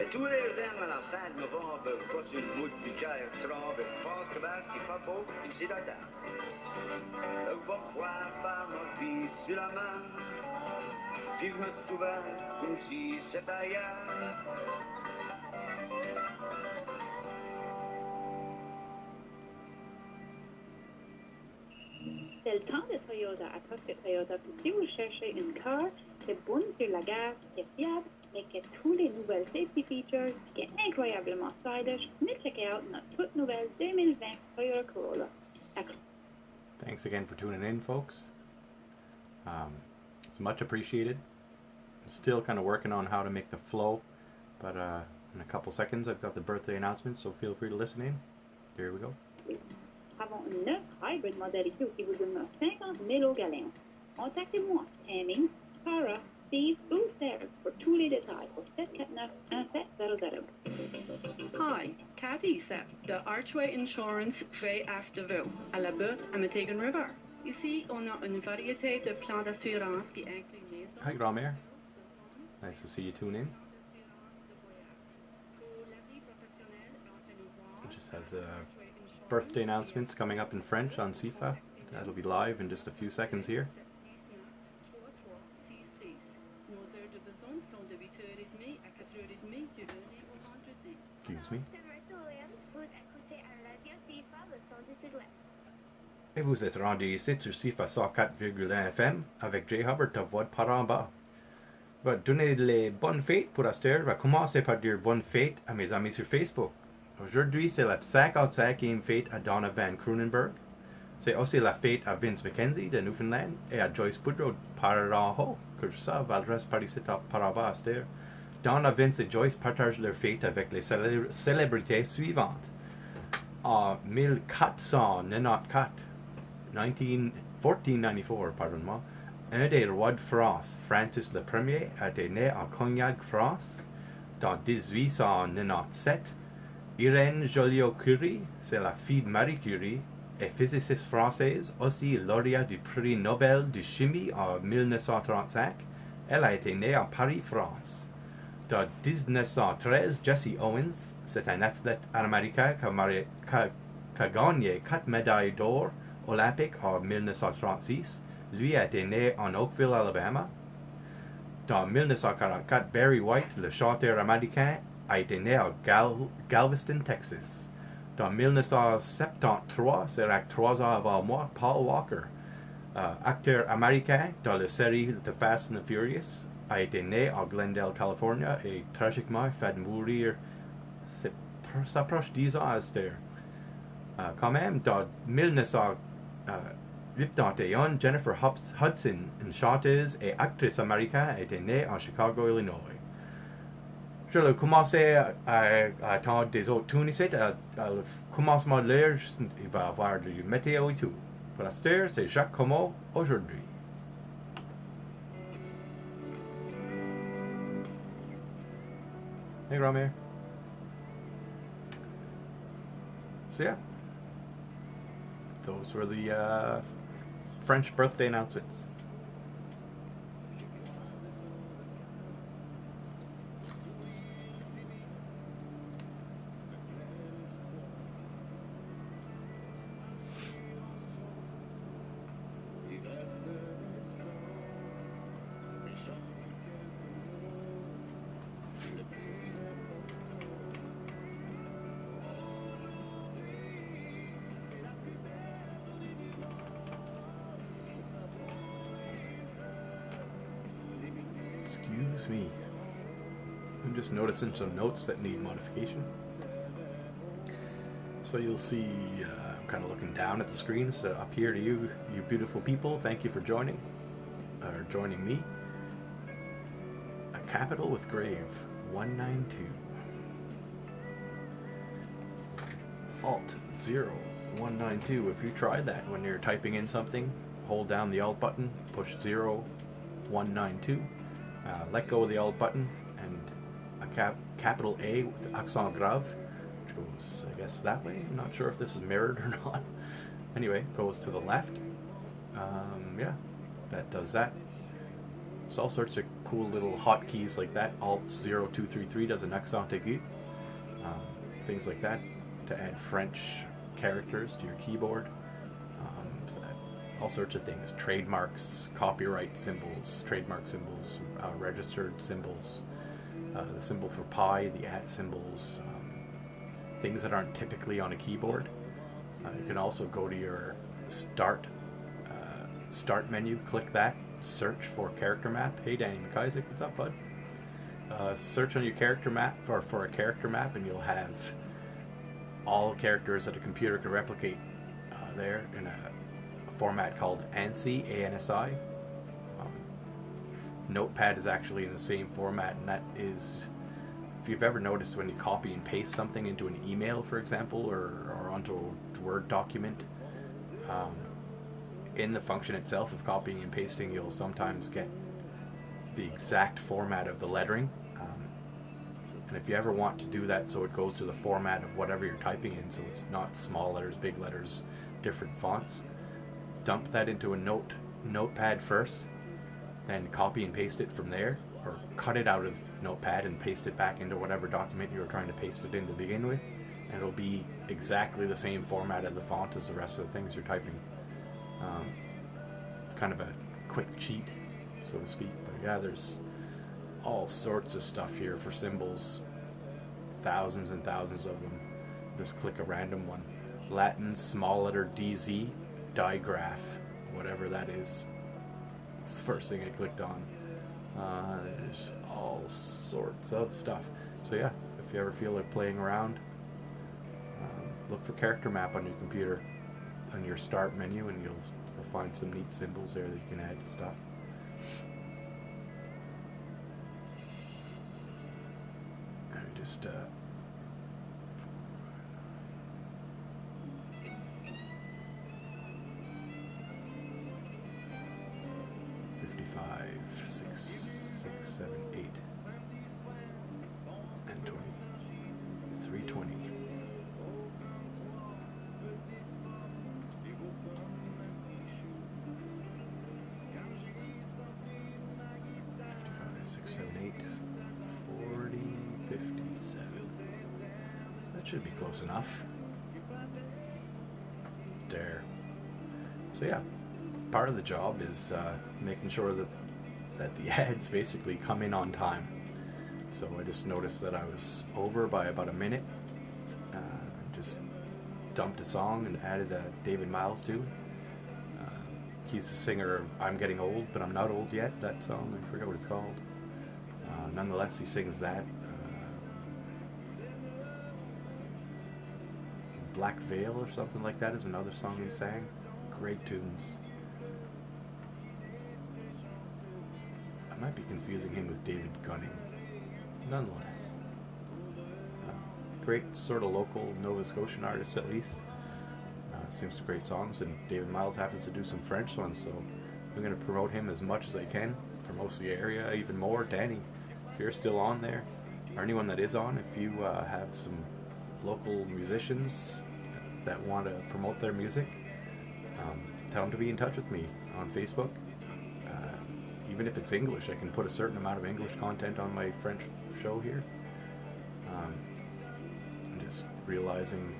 Et tous les ans à la fin de novembre, pas sur le bout du chair, trompe, passe que basse qui fait beau, ici la terre. Je vais pouvoir faire ma vie sur la main. Puis je me souviens comme si c'était ailleurs. C'est le temps de Toyota à Costco Toyota. Puis si vous cherchez une car qui est bonne sur la gare, qui est fiable, mais qui a tous les nouvelles safety features, qui est incroyablement stylish, venez checker out notre toute nouvelle 2020 Toyota Corolla. Thanks again for tuning in, folks. It's much appreciated. I'm still kind of working on how to make the flow, but In a couple seconds, I've got the birthday announcements, so feel free to listen in. Here we go. Avons 9 hybrid modèles ici qui vous donnent 50 000 au galon. Contactez-moi, Tammy, Sarah, Steve ou Sarah pour tous les détails au 749-1700. Hi, Cathy Sept de Archway Insurance fait after vous, à la butte à Metegan River. Ici, on a une variété de plans d'assurance qui incluent les... Hi, Gromere. Nice to see you tune in. I just have the birthday announcements coming up in French on CIFA. That'll be live in just a few seconds here. Excuse me. Et vous êtes rendu ici sur CIFA 104,1 FM avec Jay Hubbard de Voix'd Par-en-Bas. Va donner les bonnes fêtes pour Aster. Va commencer par dire bonnes fêtes à mes amis sur Facebook. Aujourd'hui, c'est la 55e fête à Donna Van Kroonenberg. C'est aussi la fête à Vince McKenzie de Newfoundland et à Joyce Boudreau de Par-en-Haut, que je sais, Valdres par ici à Par-en-Bas Aster. Donna, Vince et Joyce partagent leur fête avec les célébrités suivantes. En 1494, 1494, pardonne-moi, un des rois de France, Francis Ier, a été né en Cognac, France. Dans 1897, Irène Joliot-Curie, c'est la fille de Marie Curie, est physiciste française, aussi lauréate du prix Nobel de chimie en 1935. Elle a été née en Paris, France. Dans 1913, Jesse Owens, c'est un athlète américain qui a gagné 4 médailles d'or olympiques en 1936. Lui a été né en Oakville, Alabama. Dans 1944, Barry White, le chanteur américain, a été né à Galveston, Texas. Dans 1973, c'est 3 ans avant moi, Paul Walker, acteur américain dans la série The Fast and the Furious, a été né à Glendale, California et tragiquement fait mourir, ça approche 10 ans à cette heure. Quand même, dans 1981, Jennifer Hudson, une chanteuse et actrice américaine, a été née à Chicago, Illinois. Je vais commencer à attendre des autres tunes ici. À le commencement de l'heure, il va y avoir du météo et tout. Pour la star, c'est Jacques Como aujourd'hui. Hey, Ramir. So yeah, those were the French birthday announcements. Excuse me. I'm just noticing some notes that need modification. So you'll see, I'm kind of looking down at the screen instead of up here to you beautiful people. Thank you for joining me. A capital with grave, 192. Alt 0, 192. If you tried that when you're typing in something, hold down the Alt button, push 0, 192. Let go of the Alt button and a capital A with accent grave, which goes, I guess, that way. I'm not sure if this is mirrored or not. Anyway, goes to the left. Yeah, that does that. So all sorts of cool little hotkeys like that. Alt 0233 does an accent aigu. Things like that to add French characters to your keyboard. All sorts of things, trademarks, copyright symbols, trademark symbols, registered symbols, the symbol for pi, the @ symbols, things that aren't typically on a keyboard. You can also go to your start menu, click that, search for character map. Hey Danny McIsaac, what's up, bud? Search on your character map or for a character map, and you'll have all characters that a computer can replicate there in a format called ANSI, ANSI. Notepad is actually in the same format, and that is if you've ever noticed when you copy and paste something into an email, for example, or onto a Word document, in the function itself of copying and pasting, you'll sometimes get the exact format of the lettering. And if you ever want to do that so it goes to the format of whatever you're typing in, so it's not small letters, big letters, different fonts, dump that into a notepad first, then copy and paste it from there, or cut it out of Notepad and paste it back into whatever document you were trying to paste it in to begin with, and it'll be exactly the same format of the font as the rest of the things you're typing. It's kind of a quick cheat, so to speak. But yeah, there's all sorts of stuff here for symbols, thousands and thousands of them. Just click a random one. Latin small letter DZ digraph, whatever that is. It's the first thing I clicked on. There's all sorts of stuff. So yeah, if you ever feel like playing around, look for character map on your computer on your start menu, and you'll find some neat symbols there that you can add to stuff. And just 55, 6, 7, 8, and 20, 320. Six, 7, 8, 40, 57. That should be close enough. There. So yeah, part of the job is making sure that the ads basically come in on time. So I just noticed that I was over by about a minute. Just dumped a song and added David Miles to it. He's the singer of I'm Getting Old, But I'm Not Old Yet, that song. I forget what it's called. Nonetheless, he sings that. Black Veil or something like that is another song he sang. Great tunes. I might be confusing him with David Gunning. Nonetheless. Great sort of local Nova Scotian artist, at least. Sings some great songs, and David Miles happens to do some French ones, so I'm going to promote him as much as I can for most of the area, even more. Danny, if you're still on there, or anyone that is on, if you have some local musicians that want to promote their music, tell them to be in touch with me on Facebook. Even if it's English, I can put a certain amount of English content on my French show here. I'm just realizing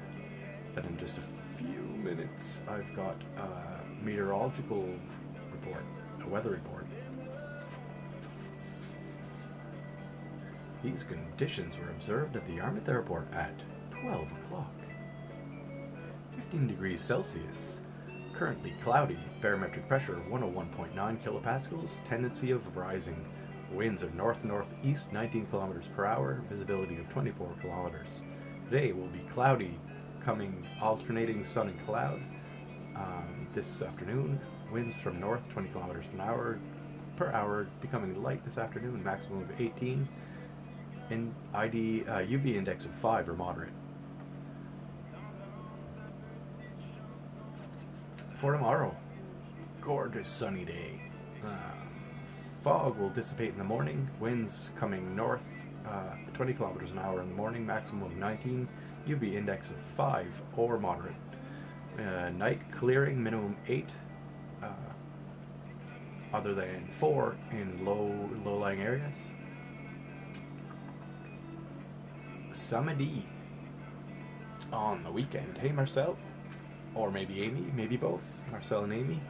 that in just a few minutes I've got a meteorological report, a weather report. These conditions were observed at the Yarmouth Airport at 12 o'clock. 15 degrees Celsius. Currently cloudy. Barometric pressure of 101.9 kilopascals. Tendency of rising. Winds of north-northeast 19 kilometers per hour. Visibility of 24 kilometers. Today will be cloudy, coming alternating sun and cloud. This afternoon, winds from north 20 kilometers per hour, becoming light this afternoon. Maximum of 18. And UV index of 5 or moderate. For tomorrow, gorgeous sunny day. Fog will dissipate in the morning. Winds coming north 20 kilometers an hour in the morning. Maximum of 19. UV index of 5 or moderate. Night clearing, minimum 8. Other than 4 in low-lying areas. Samedi on the weekend. Hey Marcel, or maybe Amy, maybe both. Marcel and Amy.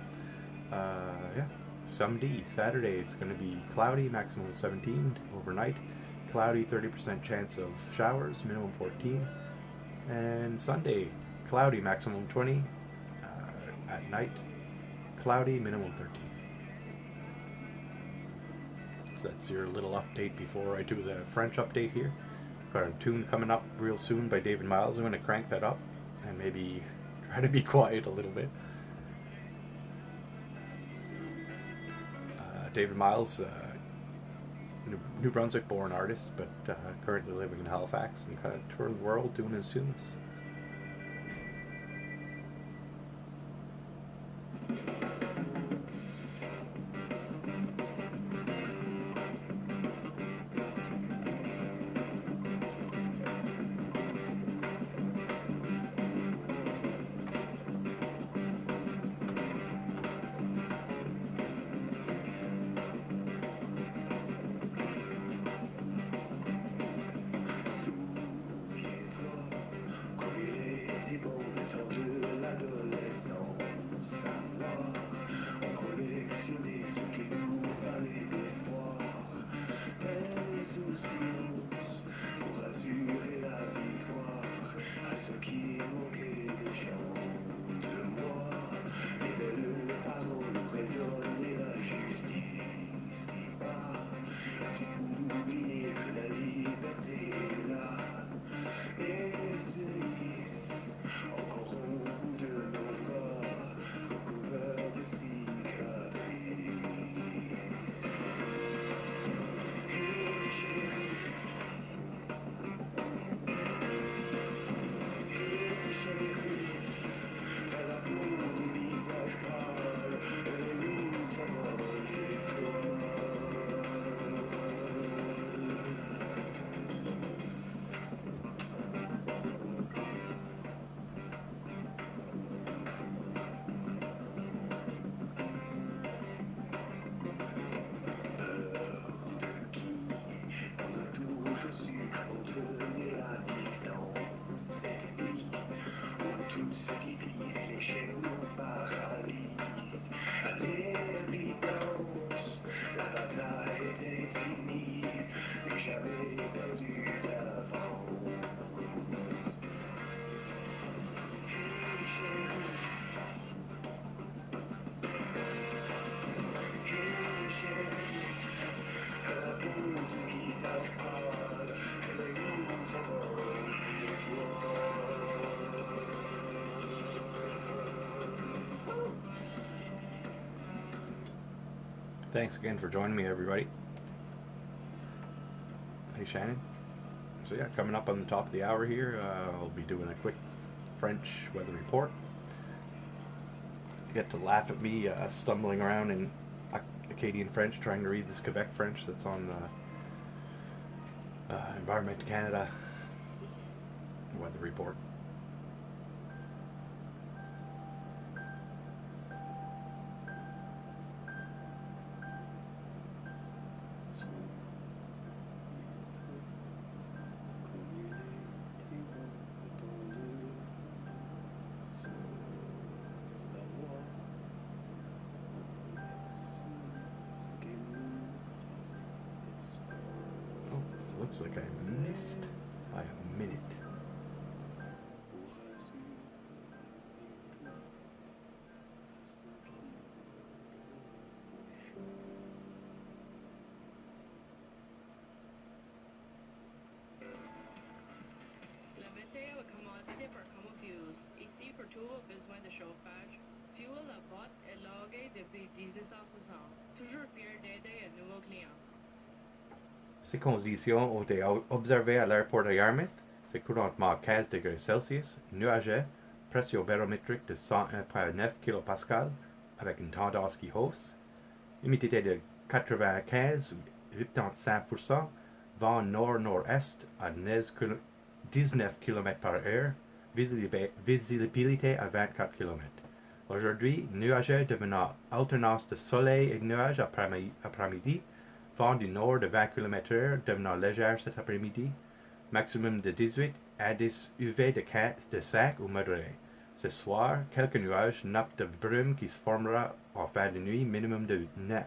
Yeah. Samedi, Saturday, it's going to be cloudy, maximum 17 overnight. Cloudy, 30% chance of showers, minimum 14. And Sunday, cloudy, maximum 20. At night, cloudy, minimum 13. So that's your little update before I do the French update here. Got a tune coming up real soon by David Miles. I'm going to crank that up and maybe try to be quiet a little bit. David Miles, New Brunswick-born artist, but currently living in Halifax and kind of touring the world doing his tunes. Thanks again for joining me, everybody. Hey, Shannon. So yeah, coming up on the top of the hour here, I'll be doing a quick French weather report. You get to laugh at me stumbling around in Acadian French, trying to read this Quebec French that's on the Environment Canada weather report. Looks like I missed by a minute. La météo est commanditée par Comofuse. Ici pour tout vos besoins de chauffage. Fuel à botte est logué depuis 1960. Toujours fier d'aider un nouveau client. Ces conditions ont été observées à l'aéroport de Yarmouth. C'est couramment 15 degrés Celsius, nuageux, pression barométrique de 101,9 kPa avec une tendance qui hausse, humidité de 95-85%, vent nord-nord-est à 19 km/h, visibilité à 24 km. Aujourd'hui, nuageux devenant alternance de soleil et nuages après-midi, vent du nord de 20 km/h devenant légère cet après-midi, maximum de 18 indice UV de 5 ou modéré. Ce soir, quelques nuages, nappe de brume qui se formera en fin de nuit, minimum de 9.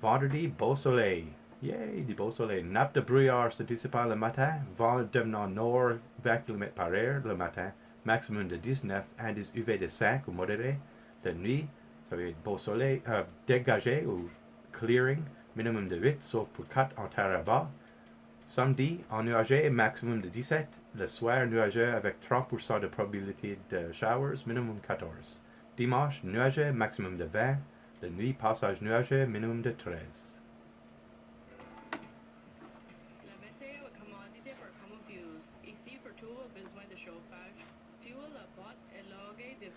Vendredi, beau soleil. Yay, du beau soleil. Nappe de brouillard se dissipant le matin, vent devenant nord 20 km/h le matin, maximum de 19, indice UV de 5 ou modéré. La nuit, ça va être beau soleil, dégagé ou clearing, minimum de 8, sauf pour 4 en terre à bas. Samedi, ennuagé, maximum de 17. Le soir, nuageux avec 30% de probabilité de showers, minimum 14. Dimanche, nuageux, maximum de 20. La nuit, passage nuageux, minimum de 13.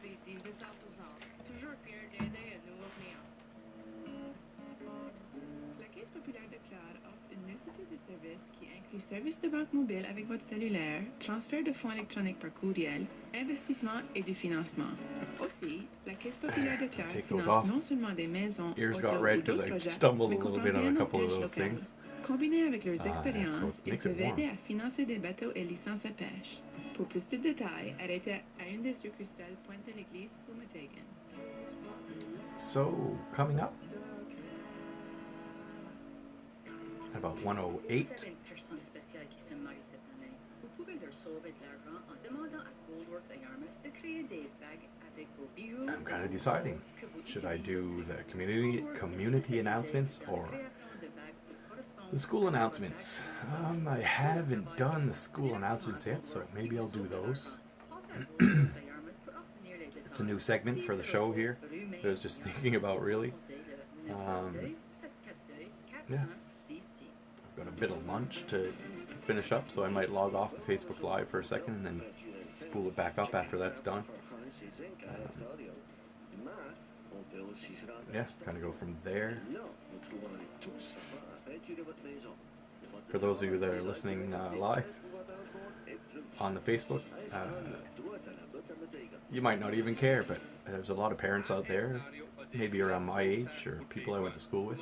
depuis 1960. Toujours fier d'aider un nouveau client. La Caisse populaire de Claude offre une multitude de services qui incluent services de banque mobile avec votre cellulaire, transfert de fonds électroniques par courriel, investissement et du financement. Aussi, la Caisse populaire de Claude Take those finance off. non seulement des maisons, Ears autos got ou red because d'autres I projets, stumbled a mais little comprend bit on bien a nos couple of pêches those locales. things. Combinés avec leurs So it expériences, ils makes it peuvent warm. aider à financer des bateaux et licences à pêche. Pour plus de détails, arrêtez à une des succursales Pointe de l'Église ou Metegan. So, coming up at about 1:08. Vous avez une personne spéciale qui se marie cette année. Vous pouvez leur sauver de l'argent en demandant à Goldworks à Yarmouth de créer des bagues avec vos bijoux. I'm kind of deciding. Should I do the community announcements or the school announcements? I haven't done the school announcements yet, so maybe I'll do those. It's a new segment for the show here that I was just thinking about, really. Yeah. I've got a bit of lunch to finish up, so I might log off of Facebook Live for a second and then spool it back up after that's done. Yeah, kind of go from there. For those of you that are listening live on the Facebook, you might not even care, but there's a lot of parents out there, maybe around my age or people I went to school with.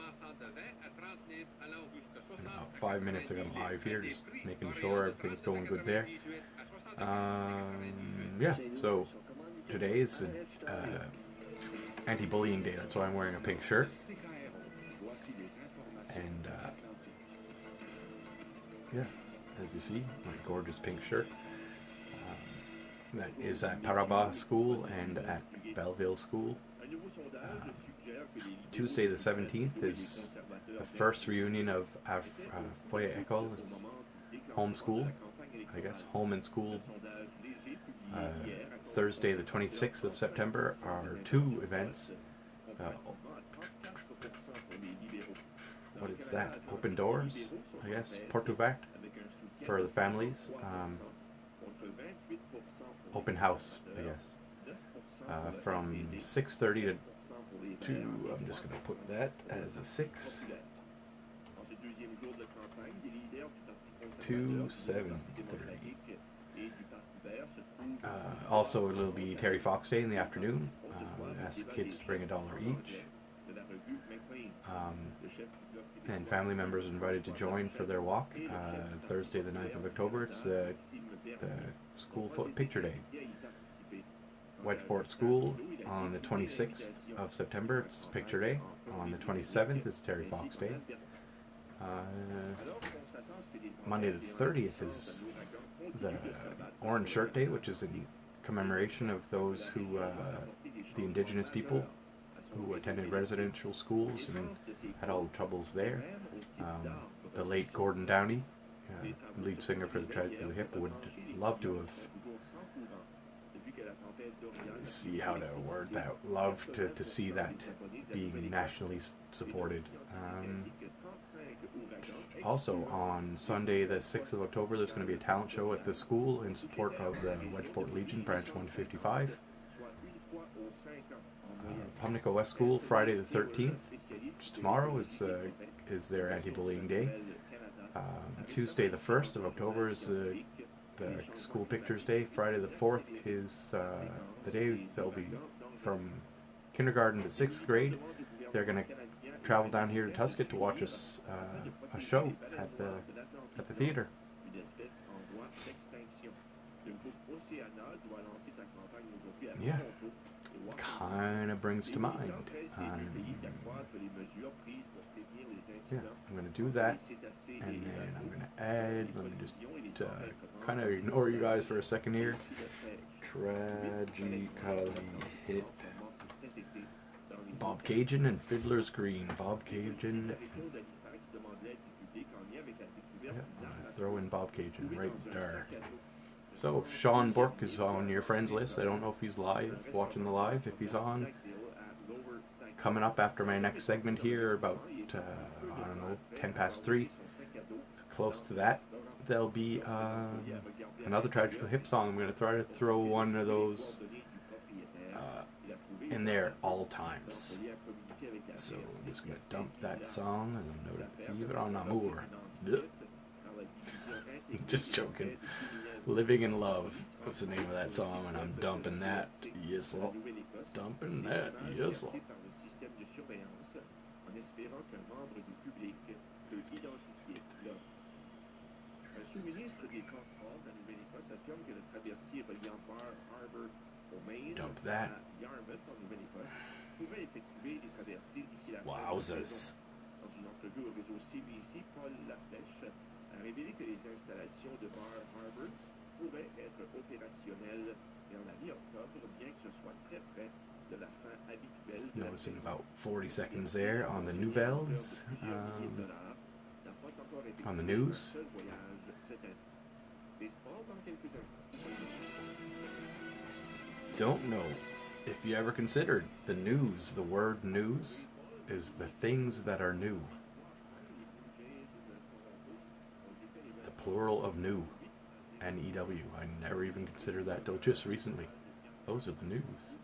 And about 5 minutes ago I'm live here, just making sure everything's going good there. Yeah, so today is anti-bullying day, that's why I'm wearing a pink shirt. And yeah, as you see, my gorgeous pink shirt. That is at Par-en-Bas School and at Belleville School. Tuesday the 17th is the first reunion of Foyer École, home school, I guess, home and school. Thursday the 26th of September are two events. What is that? Open doors, I guess, porte ouverte for the families. Open house, I guess. From 6:30 to I'm just going to put that as a 6 to 7:30. Also, it'll be Terry Fox Day in the afternoon. Ask kids to bring $1 each. And family members are invited to join for their walk. Thursday the 9th of October, it's the school picture day. Wedgeport School on the 26th of September, it's picture day. On the 27th is Terry Fox Day. Monday the 30th is the Orange Shirt Day, which is in commemoration of those who, the indigenous people who attended residential schools and had all the troubles there. The late Gordon Downey, lead singer for the Tragically Hip, would love to have, see how to word that, love to see that being nationally supported. Also on Sunday the 6th of October there's going to be a talent show at the school in support of the Wedgeport Legion branch 155. Pumlico West School Friday the 13th, which tomorrow is their anti-bullying day. Tuesday the 1st of October is the school pictures day. Friday the 4th is the day they'll be from kindergarten to 6th grade. They're going to travel down here to Tuscany to watch a show at the theater. Yeah, kind of brings to mind. Yeah, I'm going to do that, and then I'm going to add, let me just kind of ignore you guys for a second here. Tragically Hip. Bob Cajun and Fiddler's Green. Bob Cajun. Yeah, throw in Bob Cajun right there. So if Sean Burke is on your friends list, I don't know if he's live, watching the live. If he's on, coming up after my next segment here, about, I don't know, 3:10, close to that, there'll be another Tragically Hip song. I'm going to try to throw one of those in there at all times. So I'm just going to dump that song as a note of Vivre en amour. Just joking. Living in Love was the name of that song, and I'm dumping that. Yes, sir. Dumping that. Yes, sir. Un sous-ministre des Transports de la Nouvelle-Écosse affirme que la traversée reliant Bar-Harbor au Maine à Yarmouth en Nouvelle-Écosse pourrait effectuer des traversées d'ici la fin de la saison. Dans une entrevue au réseau CBC, Paul Laflèche a révélé que les installations de Bar-Harbor pourraient être opérationnelles vers la mi-octobre, bien que ce soit très près de la fin habituelle de la Noticing about 40 seconds there on the Nouvelles. On the news. Don't know if you ever considered the news. The word news is the things that are new. The plural of new. N-E-W. I never even considered that till just recently. Those are the news.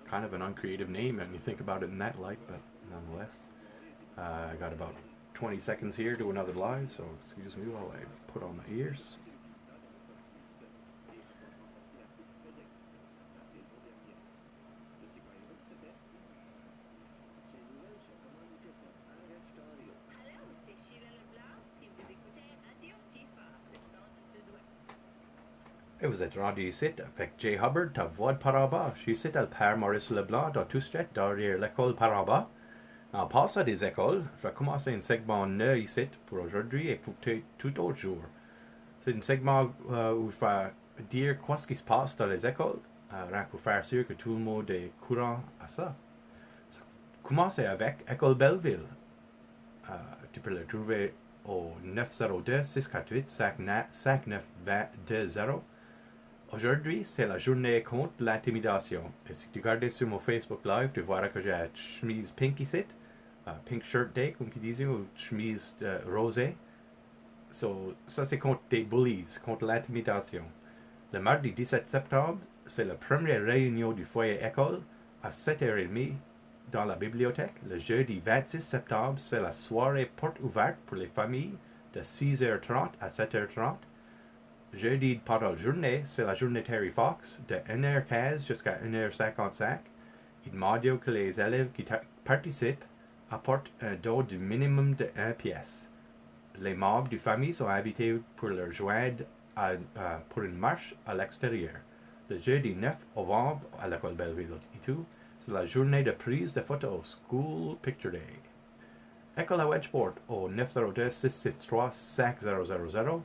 Kind of an uncreative name when you think about it in that light, but nonetheless. I got about 20 seconds here to another live, so excuse me while I put on my ears. Et vous êtes rendu ici avec Jay Hubbard à Voix'd Par-en-Bas. Je suis ici à Père Maurice Leblanc dans tout Sept, derrière l'école Par-en-Bas. En passant des écoles, je vais commencer un segment neuf ici pour aujourd'hui et pour tout autre jour. C'est un segment où je vais dire ce qui se passe dans les écoles, pour faire sûr que tout le monde est courant à ça. Commencer avec École Belleville. Tu peux le trouver au 902-648-5920. Aujourd'hui, c'est la journée contre l'intimidation. Et si tu regardes sur mon Facebook Live, tu verras que j'ai une chemise pink ici. Pink shirt day, comme tu disais, ou chemise rosée. So, ça, c'est contre des bullies, contre l'intimidation. Le mardi 17 septembre, c'est la première réunion du foyer école à 7h30 dans la bibliothèque. Le jeudi 26 septembre, c'est la soirée porte ouverte pour les familles de 6h30 à 7h30. Jeudi pendant la journée, c'est la journée Terry Fox de 1h15 jusqu'à 1h55. Il demande que les élèves qui participent apportent un don du minimum de 1 pièce. Les membres de famille sont invités pour leur joindre pour une marche à l'extérieur. Le jeudi 9 novembre, à l'école Belleville et tout, c'est la journée de prise de photos School Picture Day. École à Wedgeport au 902-663-5000.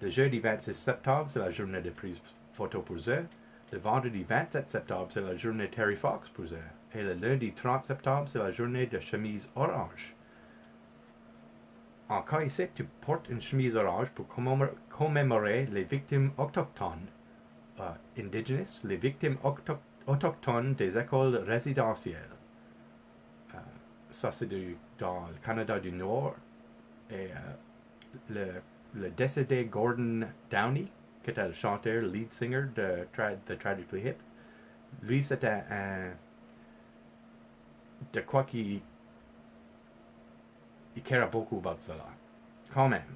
Le jeudi 26 septembre, c'est la journée de prise photo pour eux. Le vendredi 27 septembre, c'est la journée Terry Fox pour eux. Et le lundi 30 septembre, c'est la journée de chemise orange. En cas ici, tu portes une chemise orange pour commémorer les victimes autochtones, indigenous, les victimes autochtones des écoles résidentielles. Ça, c'est dans le Canada du Nord. Et le décédé Gordon Downey, qui était le chanteur, le lead singer de Tragically Hip, lui, c'était de quoi qu'il carait beaucoup about cela. Quand même,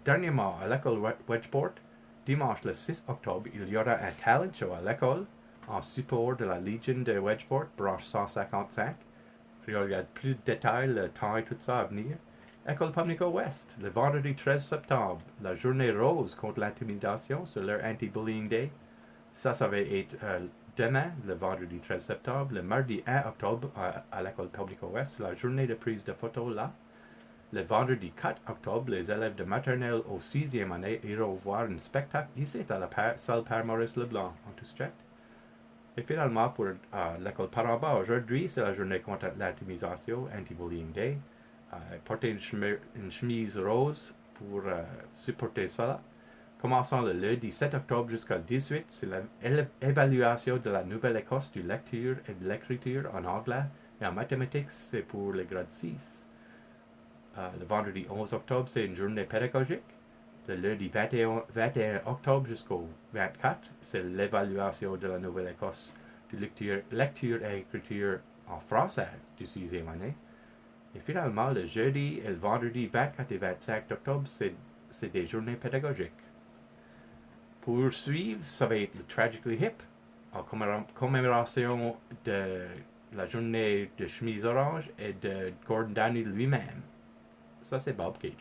dernièrement, à l'école Wedgeport, dimanche le 6 octobre, il y aura un talent show à l'école en support de la Légion de Wedgeport, branche 155. Je regarde plus de détails, le temps et tout ça à venir. École publique ouest, le vendredi 13 septembre, la journée rose contre l'intimidation sur leur anti-bullying day. Ça va être demain, le vendredi 13 septembre. Le mardi 1 octobre, à l'école publique ouest, la journée de prise de photos là. Le vendredi 4 octobre, les élèves de maternelle au 6e année iront voir un spectacle ici à la salle Père Maurice Leblanc, en tout Sept. Et finalement, pour l'école Par-en-Bas, aujourd'hui, c'est la journée contre l'intimidation, anti-bullying day. Porter une chemise rose pour supporter cela. Commençant le lundi 7 octobre jusqu'à 18, c'est l'évaluation de la Nouvelle-Écosse du lecture et de l'écriture en anglais et en mathématiques, c'est pour les grades 6. Le vendredi 11 octobre, c'est une journée pédagogique. Le lundi 21 octobre jusqu'au 24, c'est l'évaluation de la Nouvelle-Écosse de lecture et écriture en français du 6e année. Et finalement, le jeudi et le vendredi 24 et 25 octobre, c'est des journées pédagogiques. Pour suivre, ça va être le Tragically Hip, en commémoration de la journée de chemise orange et de Gordon Downey lui-même. Ça, c'est Bob Cajun.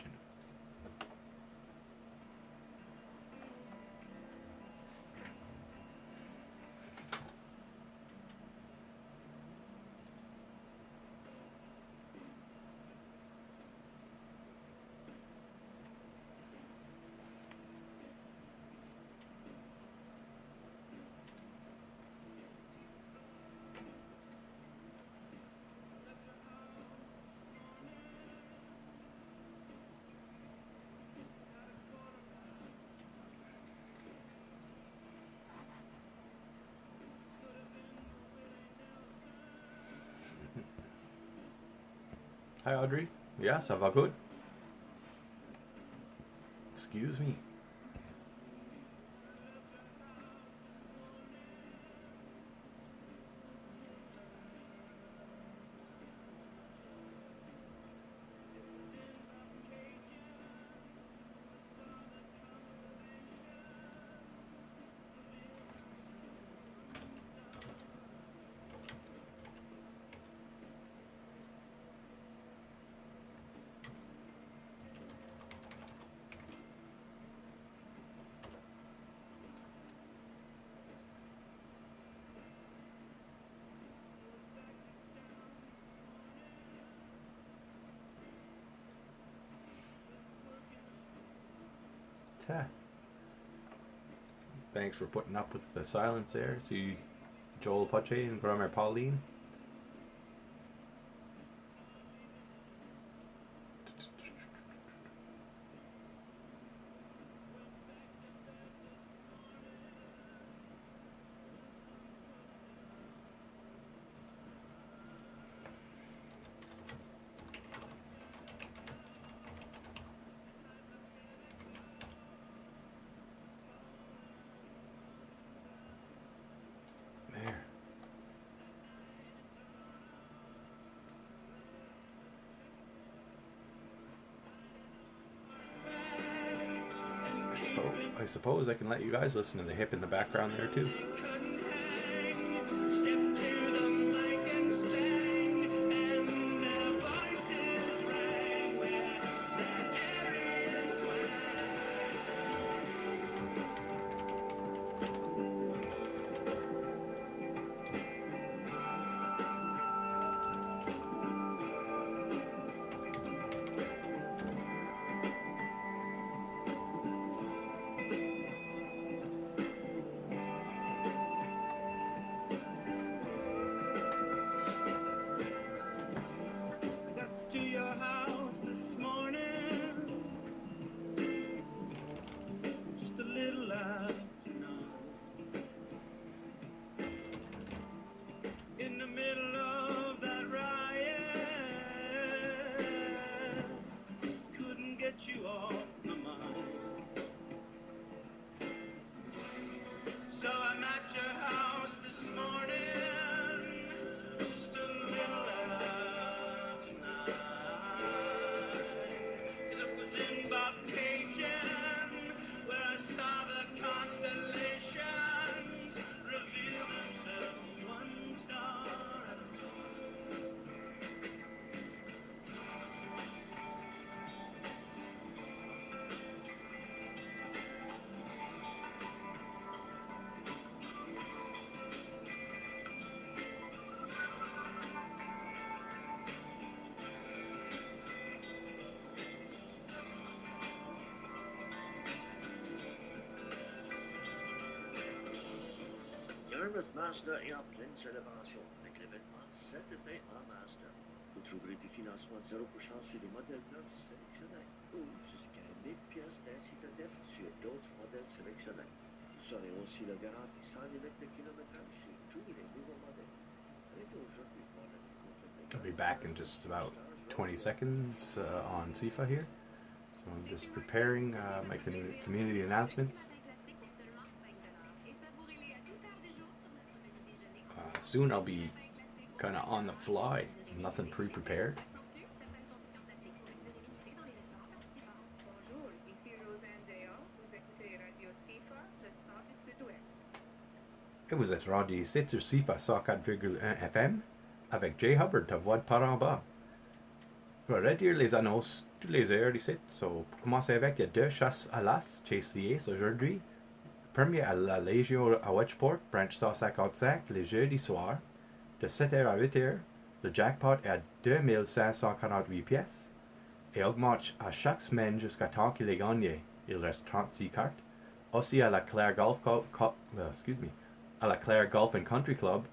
Hi Audrey. Yeah, ça va good? Excuse me. Thanks for putting up with the silence there. See Joel Pache and Grandma Pauline. I suppose I can let you guys listen to the hip in the background there too. Yarmouth Mazda est en pleine célébration avec l'événement cet été en Mazda. Vous trouverez du financement de 0% sur les modèles neufs sélectionnés ou jusqu'à 1000 pièces d'incitatif sur d'autres modèles sélectionnés. Vous aurez aussi la garantie sans limite de kilométrage sur tous les nouveaux modèles. I'll be back in just about 20 seconds on CIFA here. So I'm just preparing my community announcements. Soon I'll be kind of on the fly, nothing pre-prepared. Bonjour, ici Rosanne Dayan. Vous écoutez Radio CIFA, le son du Sud-Ouest. Et vous êtes rendu ici sur CIFA 104,1 FM avec Jay Hubbard à Voix'd Par-en-Bas. Je vais redire les annonces toutes les heures ici. So, pour commencer avec, il y a 2 chasses à l'as, Chase the Ace aujourd'hui. Premier à la Légion à Wedgeport, branch 155, les jeudis soirs, de 7h à 8h. Le jackpot est à 2548 pièces et augmente à chaque semaine jusqu'à temps qu'il est gagné. Il reste 36 cartes. Aussi à la Claire Golf, à la Claire Golf and Country Club,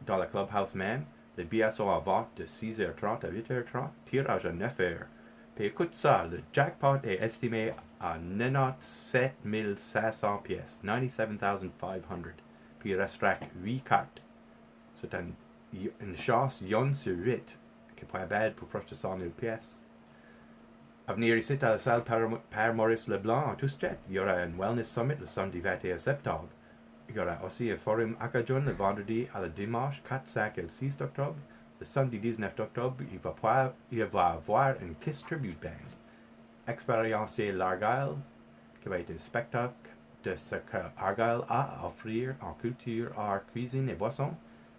dans le clubhouse même, les billets sont en vente de 6h30 à 8h30, tirage à 9h. Puis écoute ça, le jackpot est estimé à 97 500 pièces, 97 500. Puis il restera 8 cartes. C'est une chance 1 sur 8, qui est pas bad pour proche de 100 000 pièces. À venir ici à la salle Père Maurice Leblanc en Tous-Jet, il y aura un Wellness Summit le samedi 21 septembre. Il y aura aussi un forum Acadjon le vendredi à le dimanche 4, 5 et 6 octobre. Le samedi 19 octobre, il va avoir une Kiss Tribute Band. Expériencier l'Argyle, qui va être un spectacle de ce que Argyle a à offrir en culture, art, cuisine et boissons.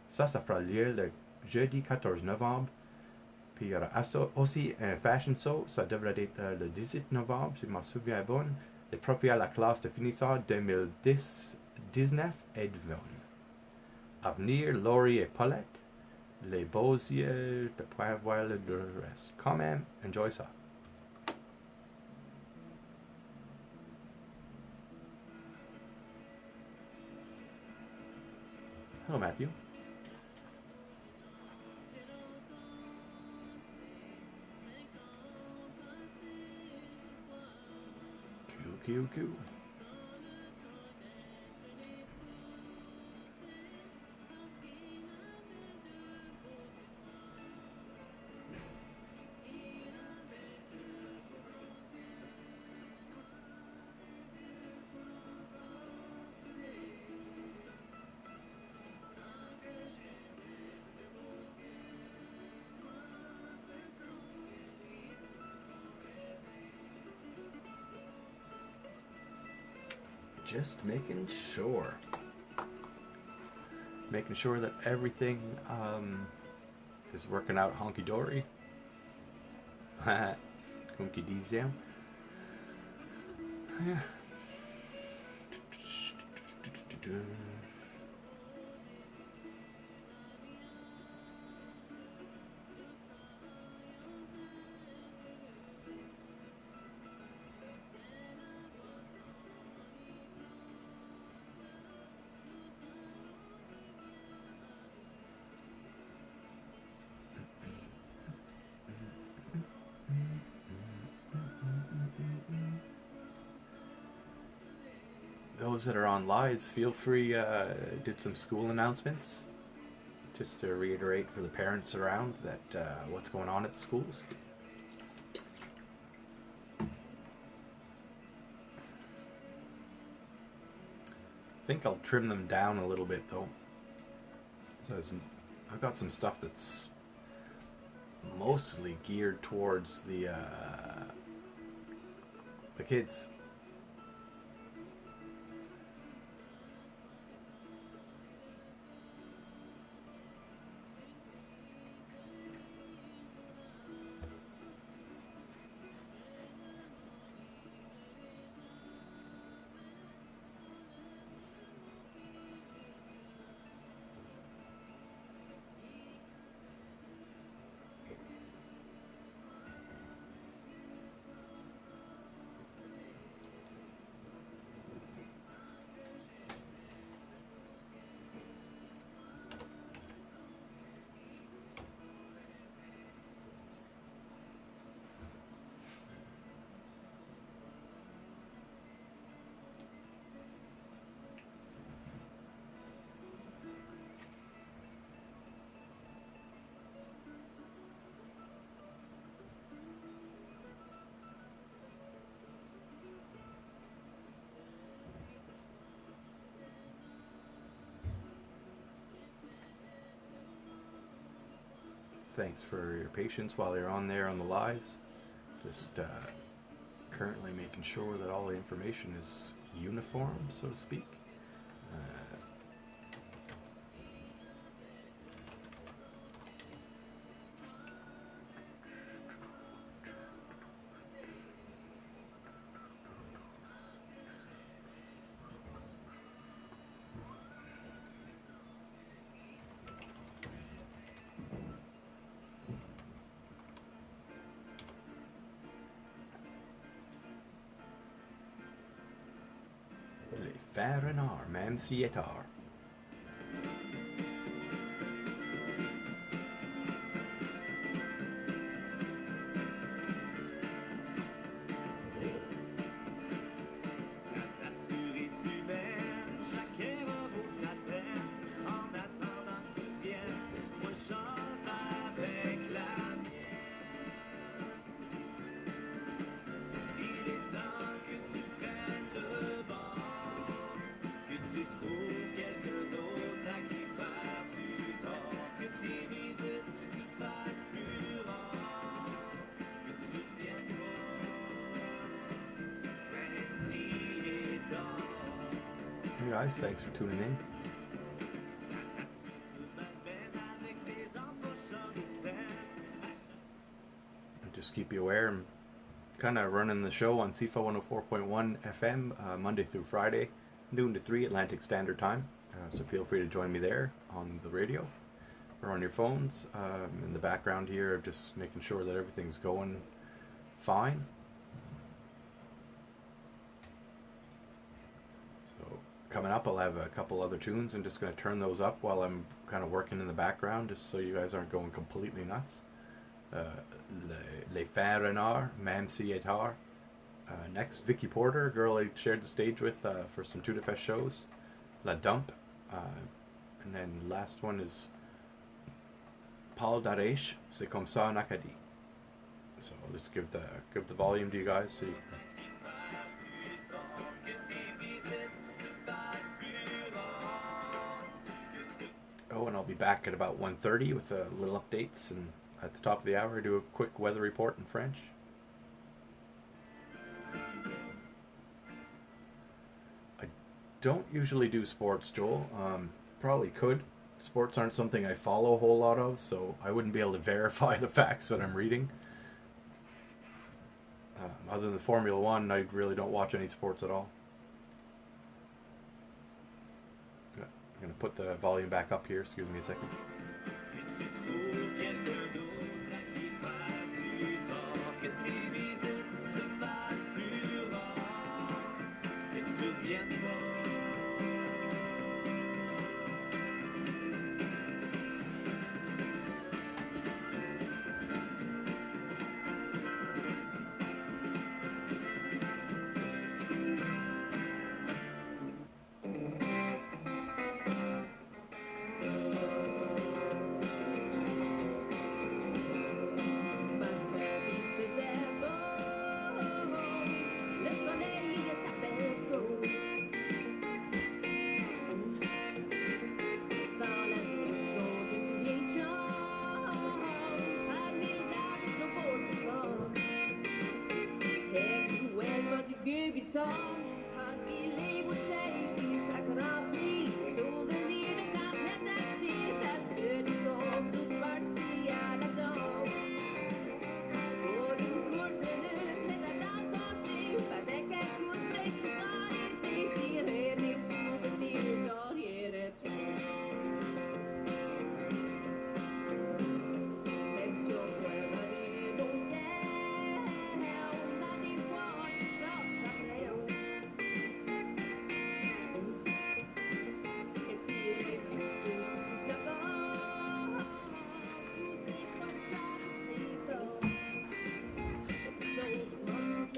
Ça fera lieu le jeudi 14 novembre. Puis il y aura aussi un fashion show, ça devrait être le 18 novembre, si je m'en souviens bien. Les profils à la classe de finissant 2019 et 20. À venir, Laurie et Paulette. Les beaux yeux, je peux pas voir le reste. Quand même, enjoy ça. Hello, Matthew. Cool. Just making sure that everything is working out honky-dory. Kunky diesel. Yeah. Those that are on lives, feel free, did some school announcements, just to reiterate for the parents around that what's going on at the schools. I think I'll trim them down a little bit though. So I've got some stuff that's mostly geared towards the kids. Thanks for your patience while you're on there on the lives. Just currently making sure that all the information is uniform, so to speak. Les Farinards, même si est tard. Hey guys, thanks for tuning in. Just keep you aware, I'm kind of running the show on CIFA 104.1 FM Monday through Friday, noon to 3 Atlantic Standard Time. So feel free to join me there on the radio or on your phones. In the background here, just making sure that everything's going fine. Coming up, I'll have a couple other tunes. I'm just going to turn those up while I'm kind of working in the background, just so you guys aren't going completely nuts. Les Farinards, même si est tard. Next, Vicky Porter, a girl I shared the stage with for some Tout de Fest shows. La Dump. And then last one is Paul Darèche, C'est comme ça en Acadie. So I'll just give the volume to you guys so you can... Oh, and I'll be back at about 1:30 with little updates, and at the top of the hour do a quick weather report in French. I don't usually do sports, Joel. Probably could. Sports aren't something I follow a whole lot of, so I wouldn't be able to verify the facts that I'm reading. Other than Formula One, I really don't watch any sports at all. I'm going to put the volume back up here. Excuse me a second.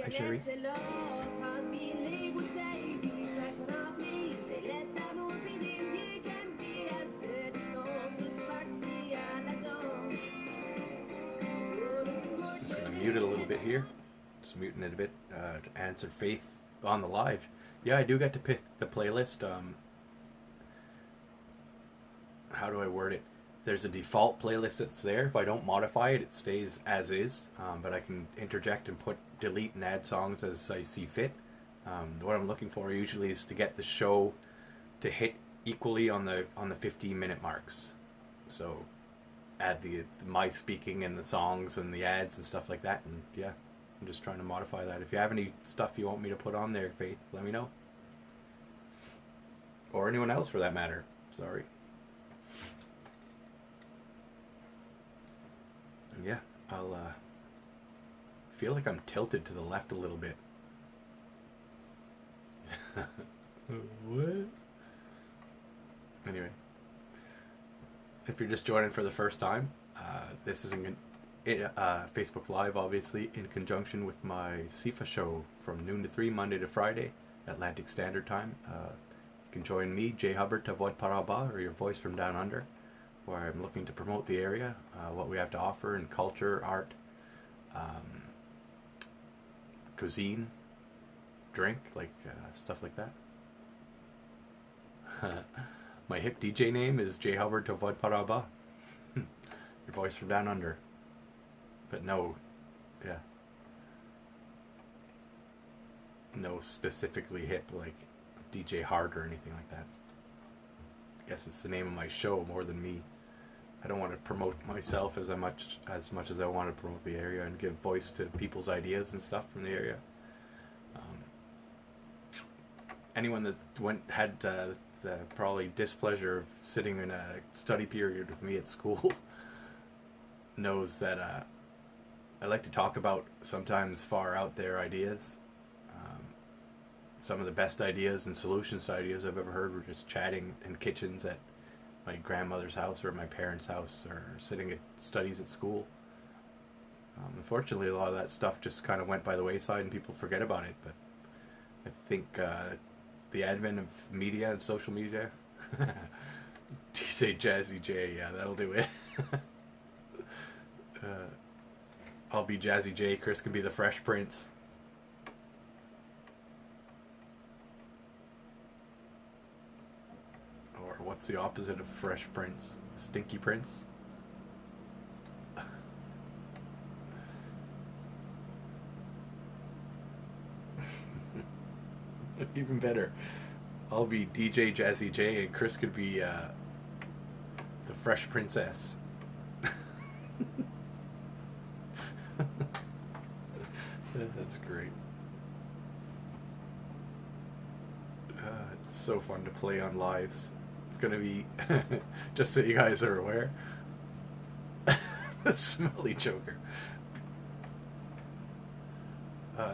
Hi, Sherry. Just going to mute it a little bit here. Just muting it a bit to answer Faith on the live. Yeah, I do get to pick the playlist. How do I word it? there's a default playlist that's there. If I don't modify it, it stays as is. But I can interject and delete and add songs as I see fit. What I'm looking for usually is to get the show to hit equally on the 15-minute marks. So add my speaking and the songs and the ads and stuff like that. And yeah, I'm just trying to modify that. If you have any stuff you want me to put on there, Faith, let me know. Or anyone else for that matter. Sorry. And yeah, I'll feel like I'm tilted to the left a little bit. What? Anyway, if you're just joining for the first time, this is Facebook Live, obviously, in conjunction with my CIFA show from noon to 3, Monday to Friday, Atlantic Standard Time. You can join me, Jay Hubbard, to Voix'd Par-en-Bas, or your voice from down under, where I'm looking to promote the area, what we have to offer in culture, art, cuisine, drink, like stuff like that. My hip DJ name is Jay Hubbard to Voix'd Par-en-Bas. Your voice from down under. But no, yeah. No specifically hip like DJ Hard or anything like that. I guess it's the name of my show more than me. I don't want to promote myself as much as I want to promote the area and give voice to people's ideas and stuff from the area. Anyone that had the probably displeasure of sitting in a study period with me at school knows that I like to talk about sometimes far out there ideas. Some of the best ideas and solutions to ideas I've ever heard were just chatting in kitchens at my grandmother's house or my parents' house or sitting at studies at school. Unfortunately, a lot of that stuff just kind of went by the wayside and people forget about it. But I think the advent of media and social media, say Jazzy J, yeah, that'll do it. I'll be Jazzy J, Chris can be the Fresh Prince. Or what's the opposite of Fresh Prince? Stinky Prince? Even better. I'll be DJ Jazzy J and Chris could be the Fresh Princess. That's great. It's so fun to play on lives. It's gonna be, just so you guys are aware, the smelly joker.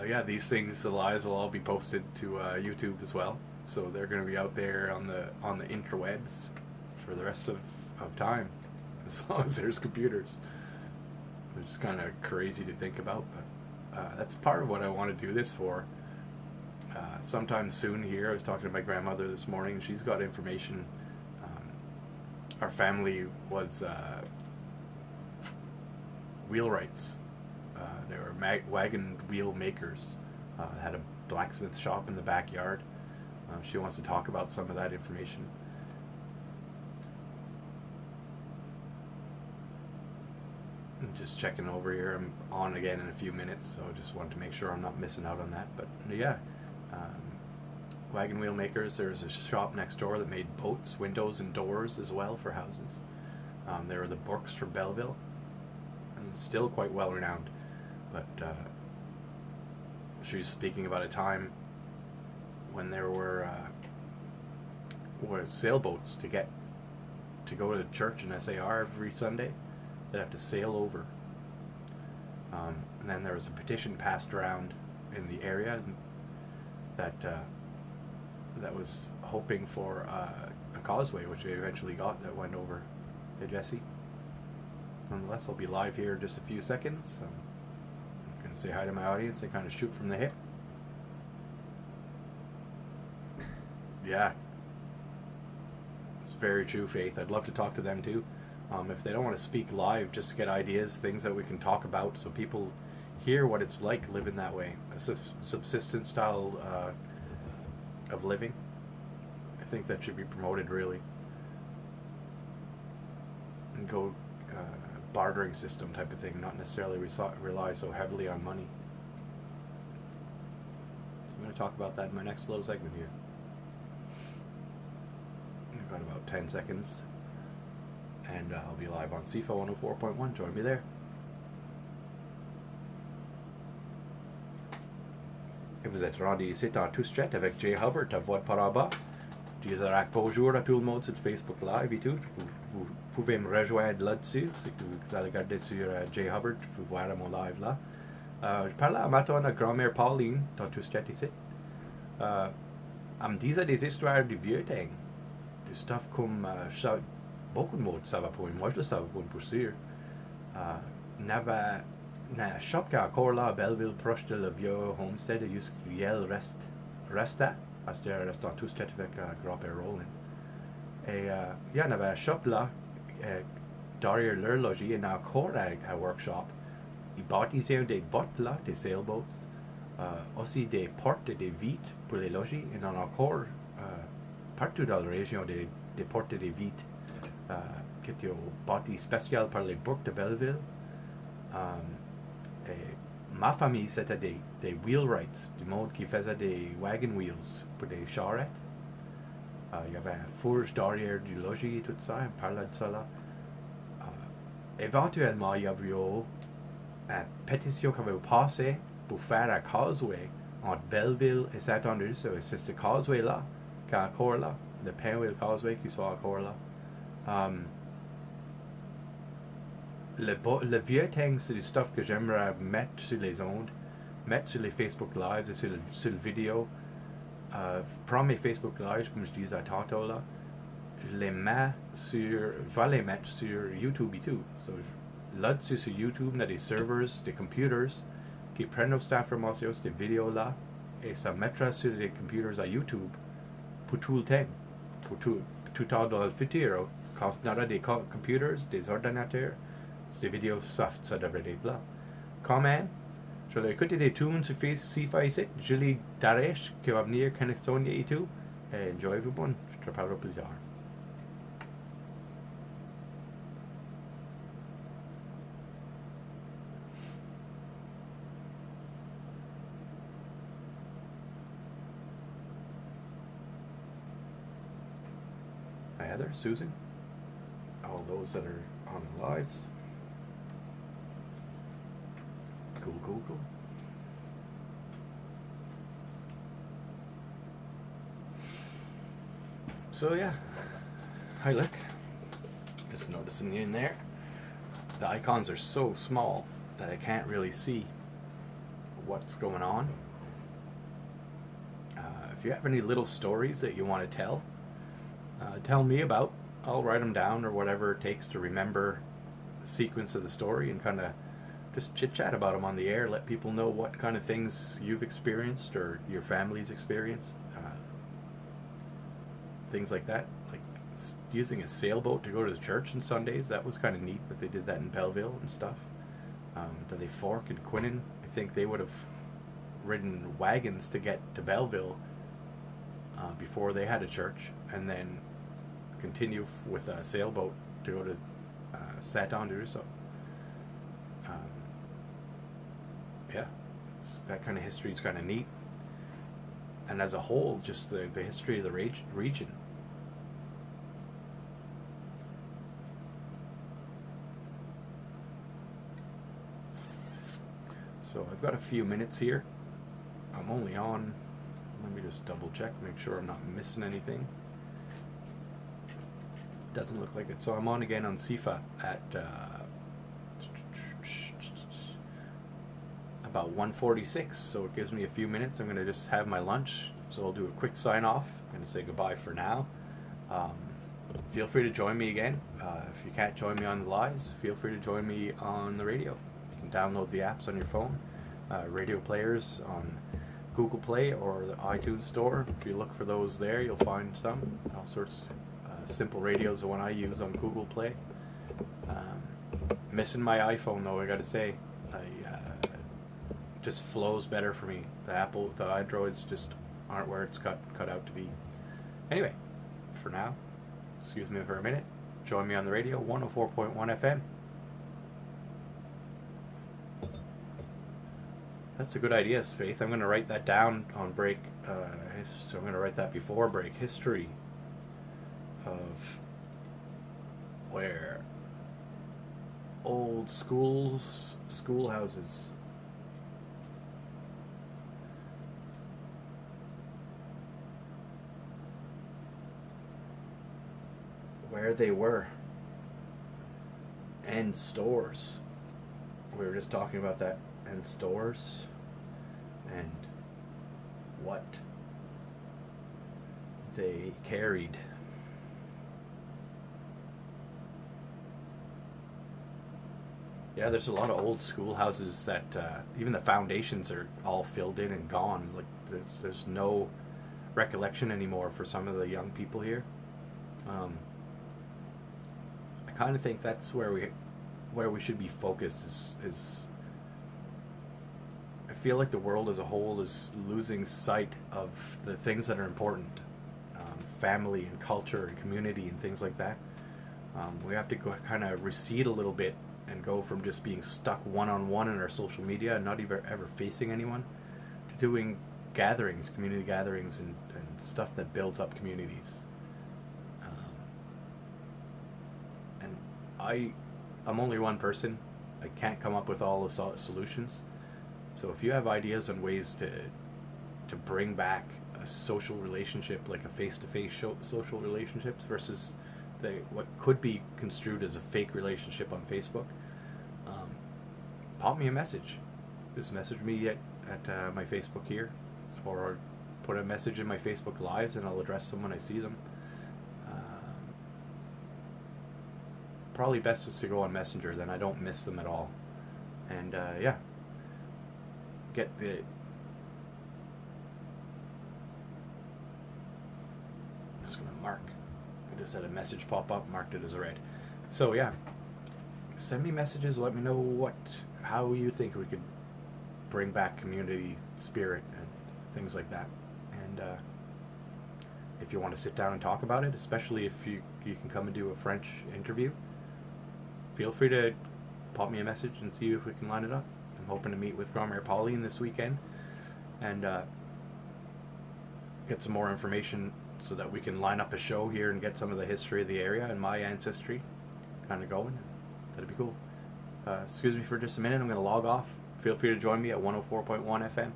Yeah, these things, the lives will all be posted to YouTube as well. So they're going to be out there on the interwebs for the rest of time, as long as there's computers. Which is kind of crazy to think about, but that's part of what I want to do this for. Sometime soon here, I was talking to my grandmother this morning. She's got information. Our family was wheelwrights. They were wagon wheel makers. Had a blacksmith shop in the backyard. She wants to talk about some of that information. I'm just checking over here. I'm on again in a few minutes, so I just wanted to make sure I'm not missing out on that. But yeah, wagon wheel makers. There's a shop next door that made boats, windows, and doors as well for houses. There were the Burks from Belleville, and still quite well renowned. But she was speaking about a time when there were sailboats to go to church in SAR every Sunday. They'd have to sail over. And then there was a petition passed around in the area that was hoping for a causeway, which they eventually got, that went over. Hey, Jesse. Nonetheless, I'll be live here in just a few seconds. I'm going to say hi to my audience and kind of shoot from the hip. Yeah. It's very true, Faith. I'd love to talk to them too. If they don't want to speak live, just to get ideas, things that we can talk about so people hear what it's like living that way. A subsistence style of living. I think that should be promoted, really. go bartering system type of thing, not necessarily rely so heavily on money. So I'm going to talk about that in my next little segment here. I've got about 10 seconds, and I'll be live on CIFA 104.1. Join me there. Et vous êtes rendu ici dans Sept avec Jay Hubbard à Voix'd Par-en-Bas. Je dirais bonjour à tout le monde sur Facebook Live et tout. Vous pouvez me rejoindre là-dessus. Si vous allez regarder sur Jay Hubbard, vous verrez mon live là. Je parlais à matin à grand-mère Pauline dans Sept ici. Elle me disait des histoires de vieux temps. Des stuff comme beaucoup de monde ne savent pas. Moi, je le savais pas pour sûr. Il y avait un shop qui est encore là à Belleville, proche de le vieux homestead, jusqu'à Yale restait. Parce qu'il reste dans Sept avec grand-père Roland. Et il y en avait un shop là, derrière leur logis, il y a encore un workshop. Ils bâtissaient des bottes là, des sailboats. Aussi des portes et des vitres pour les logis. Il y en a encore partout dans la région des portes et des vitres qui étaient bâties spéciales par les bourgs de Belleville. Et ma famille, c'était des wheelwrights, du monde qui faisait des wagon wheels pour des charrettes. Il y avait un fourge derrière du logis et tout ça, on parlait de ça là. Éventuellement, il y avait une pétition qui avait passé pour faire un causeway entre Belleville et Saint-André. C'est ce causeway là qui est encore là, le Pinwheel Causeway qui soit encore là. Le vieux thing, c'est du stuff que j'aimerais mettre sur les ondes, mettre sur les Facebook Lives et sur le vidéo. Prends mes Facebook Lives, comme je disais tantôt là, je les mets vais les mettre sur YouTube et tout. So, là-dessus sur YouTube, il y a des servers, des computers qui prennent nos informations, ces vidéos là, et ça mettra sur les computers à YouTube pour tout le temps, pour tout le temps dans le futur. Quand il y aura des computers, des ordinateurs, ces vidéos, ça devrait être là. Quand même, je vais écouter des tunes sur CIFA ici, Julie Daresh qui va venir, Kennestonia et tout. Et enjoyez-vous bon, je te parlerai plus tard. Hi Heather, Susan, all those that are on the lives. Cool. So yeah, hi look, just noticing you in there. The icons are so small that I can't really see what's going on. If you have any little stories that you want to tell me about, I'll write them down or whatever it takes to remember the sequence of the story and kind of just chit-chat about them on the air, let people know what kind of things you've experienced or your family's experienced. Things like that, like using a sailboat to go to the church on Sundays. That was kind of neat that they did that in Belleville and stuff. Then they Fork and Quinnen, I think they would have ridden wagons to get to Belleville before they had a church, and then continue with a sailboat to go to Saint-André. So yeah, that kind of history is kind of neat. And as a whole, just the history of the region. So I've got a few minutes here. I'm only on, let me just double check, make sure I'm not missing anything. Doesn't look like it. So I'm on again on CIFA at about 1:46, so it gives me a few minutes. I'm going to just have my lunch, so I'll do a quick sign off. I'm going to say goodbye for now. Feel free to join me again. If you can't join me on the lives, feel free to join me on the radio. You can download the apps on your phone, radio players on Google Play or the iTunes store. If you look for those there, you'll find some, all sorts of simple radios, the one I use on Google Play. Missing my iPhone though, I gotta say. Just flows better for me. The Androids just aren't where it's cut out to be. Anyway, for now, excuse me for a minute. join me on the radio, 104.1 FM. That's a good idea, Faith. I'm going to write that down on break. I'm going to write that before break. History of where old schoolhouses. Where they were. And stores. We were just talking about that. And stores. And what they carried. Yeah, there's a lot of old schoolhouses that even the foundations are all filled in and gone. Like there's no recollection anymore for some of the young people here. I kind of think that's where we should be focused. Is I feel like the world as a whole is losing sight of the things that are important, family and culture and community and things like that. We have to go kind of recede a little bit and go from just being stuck one-on-one in our social media and not even ever facing anyone to doing gatherings, community gatherings, and stuff that builds up communities. And I'm only one person. I can't come up with all the solutions. So if you have ideas on ways to bring back a social relationship, like a face-to-face social relationships versus what could be construed as a fake relationship on Facebook, pop me a message. Just message me at my Facebook here, or put a message in my Facebook Lives, and I'll address them when I see them. Probably best is to go on Messenger, then I don't miss them at all. And yeah, get the just gonna mark. I just had a message pop up, marked it as red. So yeah, send me messages. Let me know how you think we could bring back community spirit and things like that. And if you want to sit down and talk about it, especially if you can come and do a French interview, feel free to pop me a message and see if we can line it up. I'm hoping to meet with Grandmère Pauline this weekend and get some more information so that we can line up a show here and get some of the history of the area and my ancestry kind of going. That'd be cool. Excuse me for just a minute. I'm going to log off. Feel free to join me at 104.1 FM.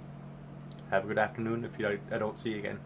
Have a good afternoon if I don't see you again.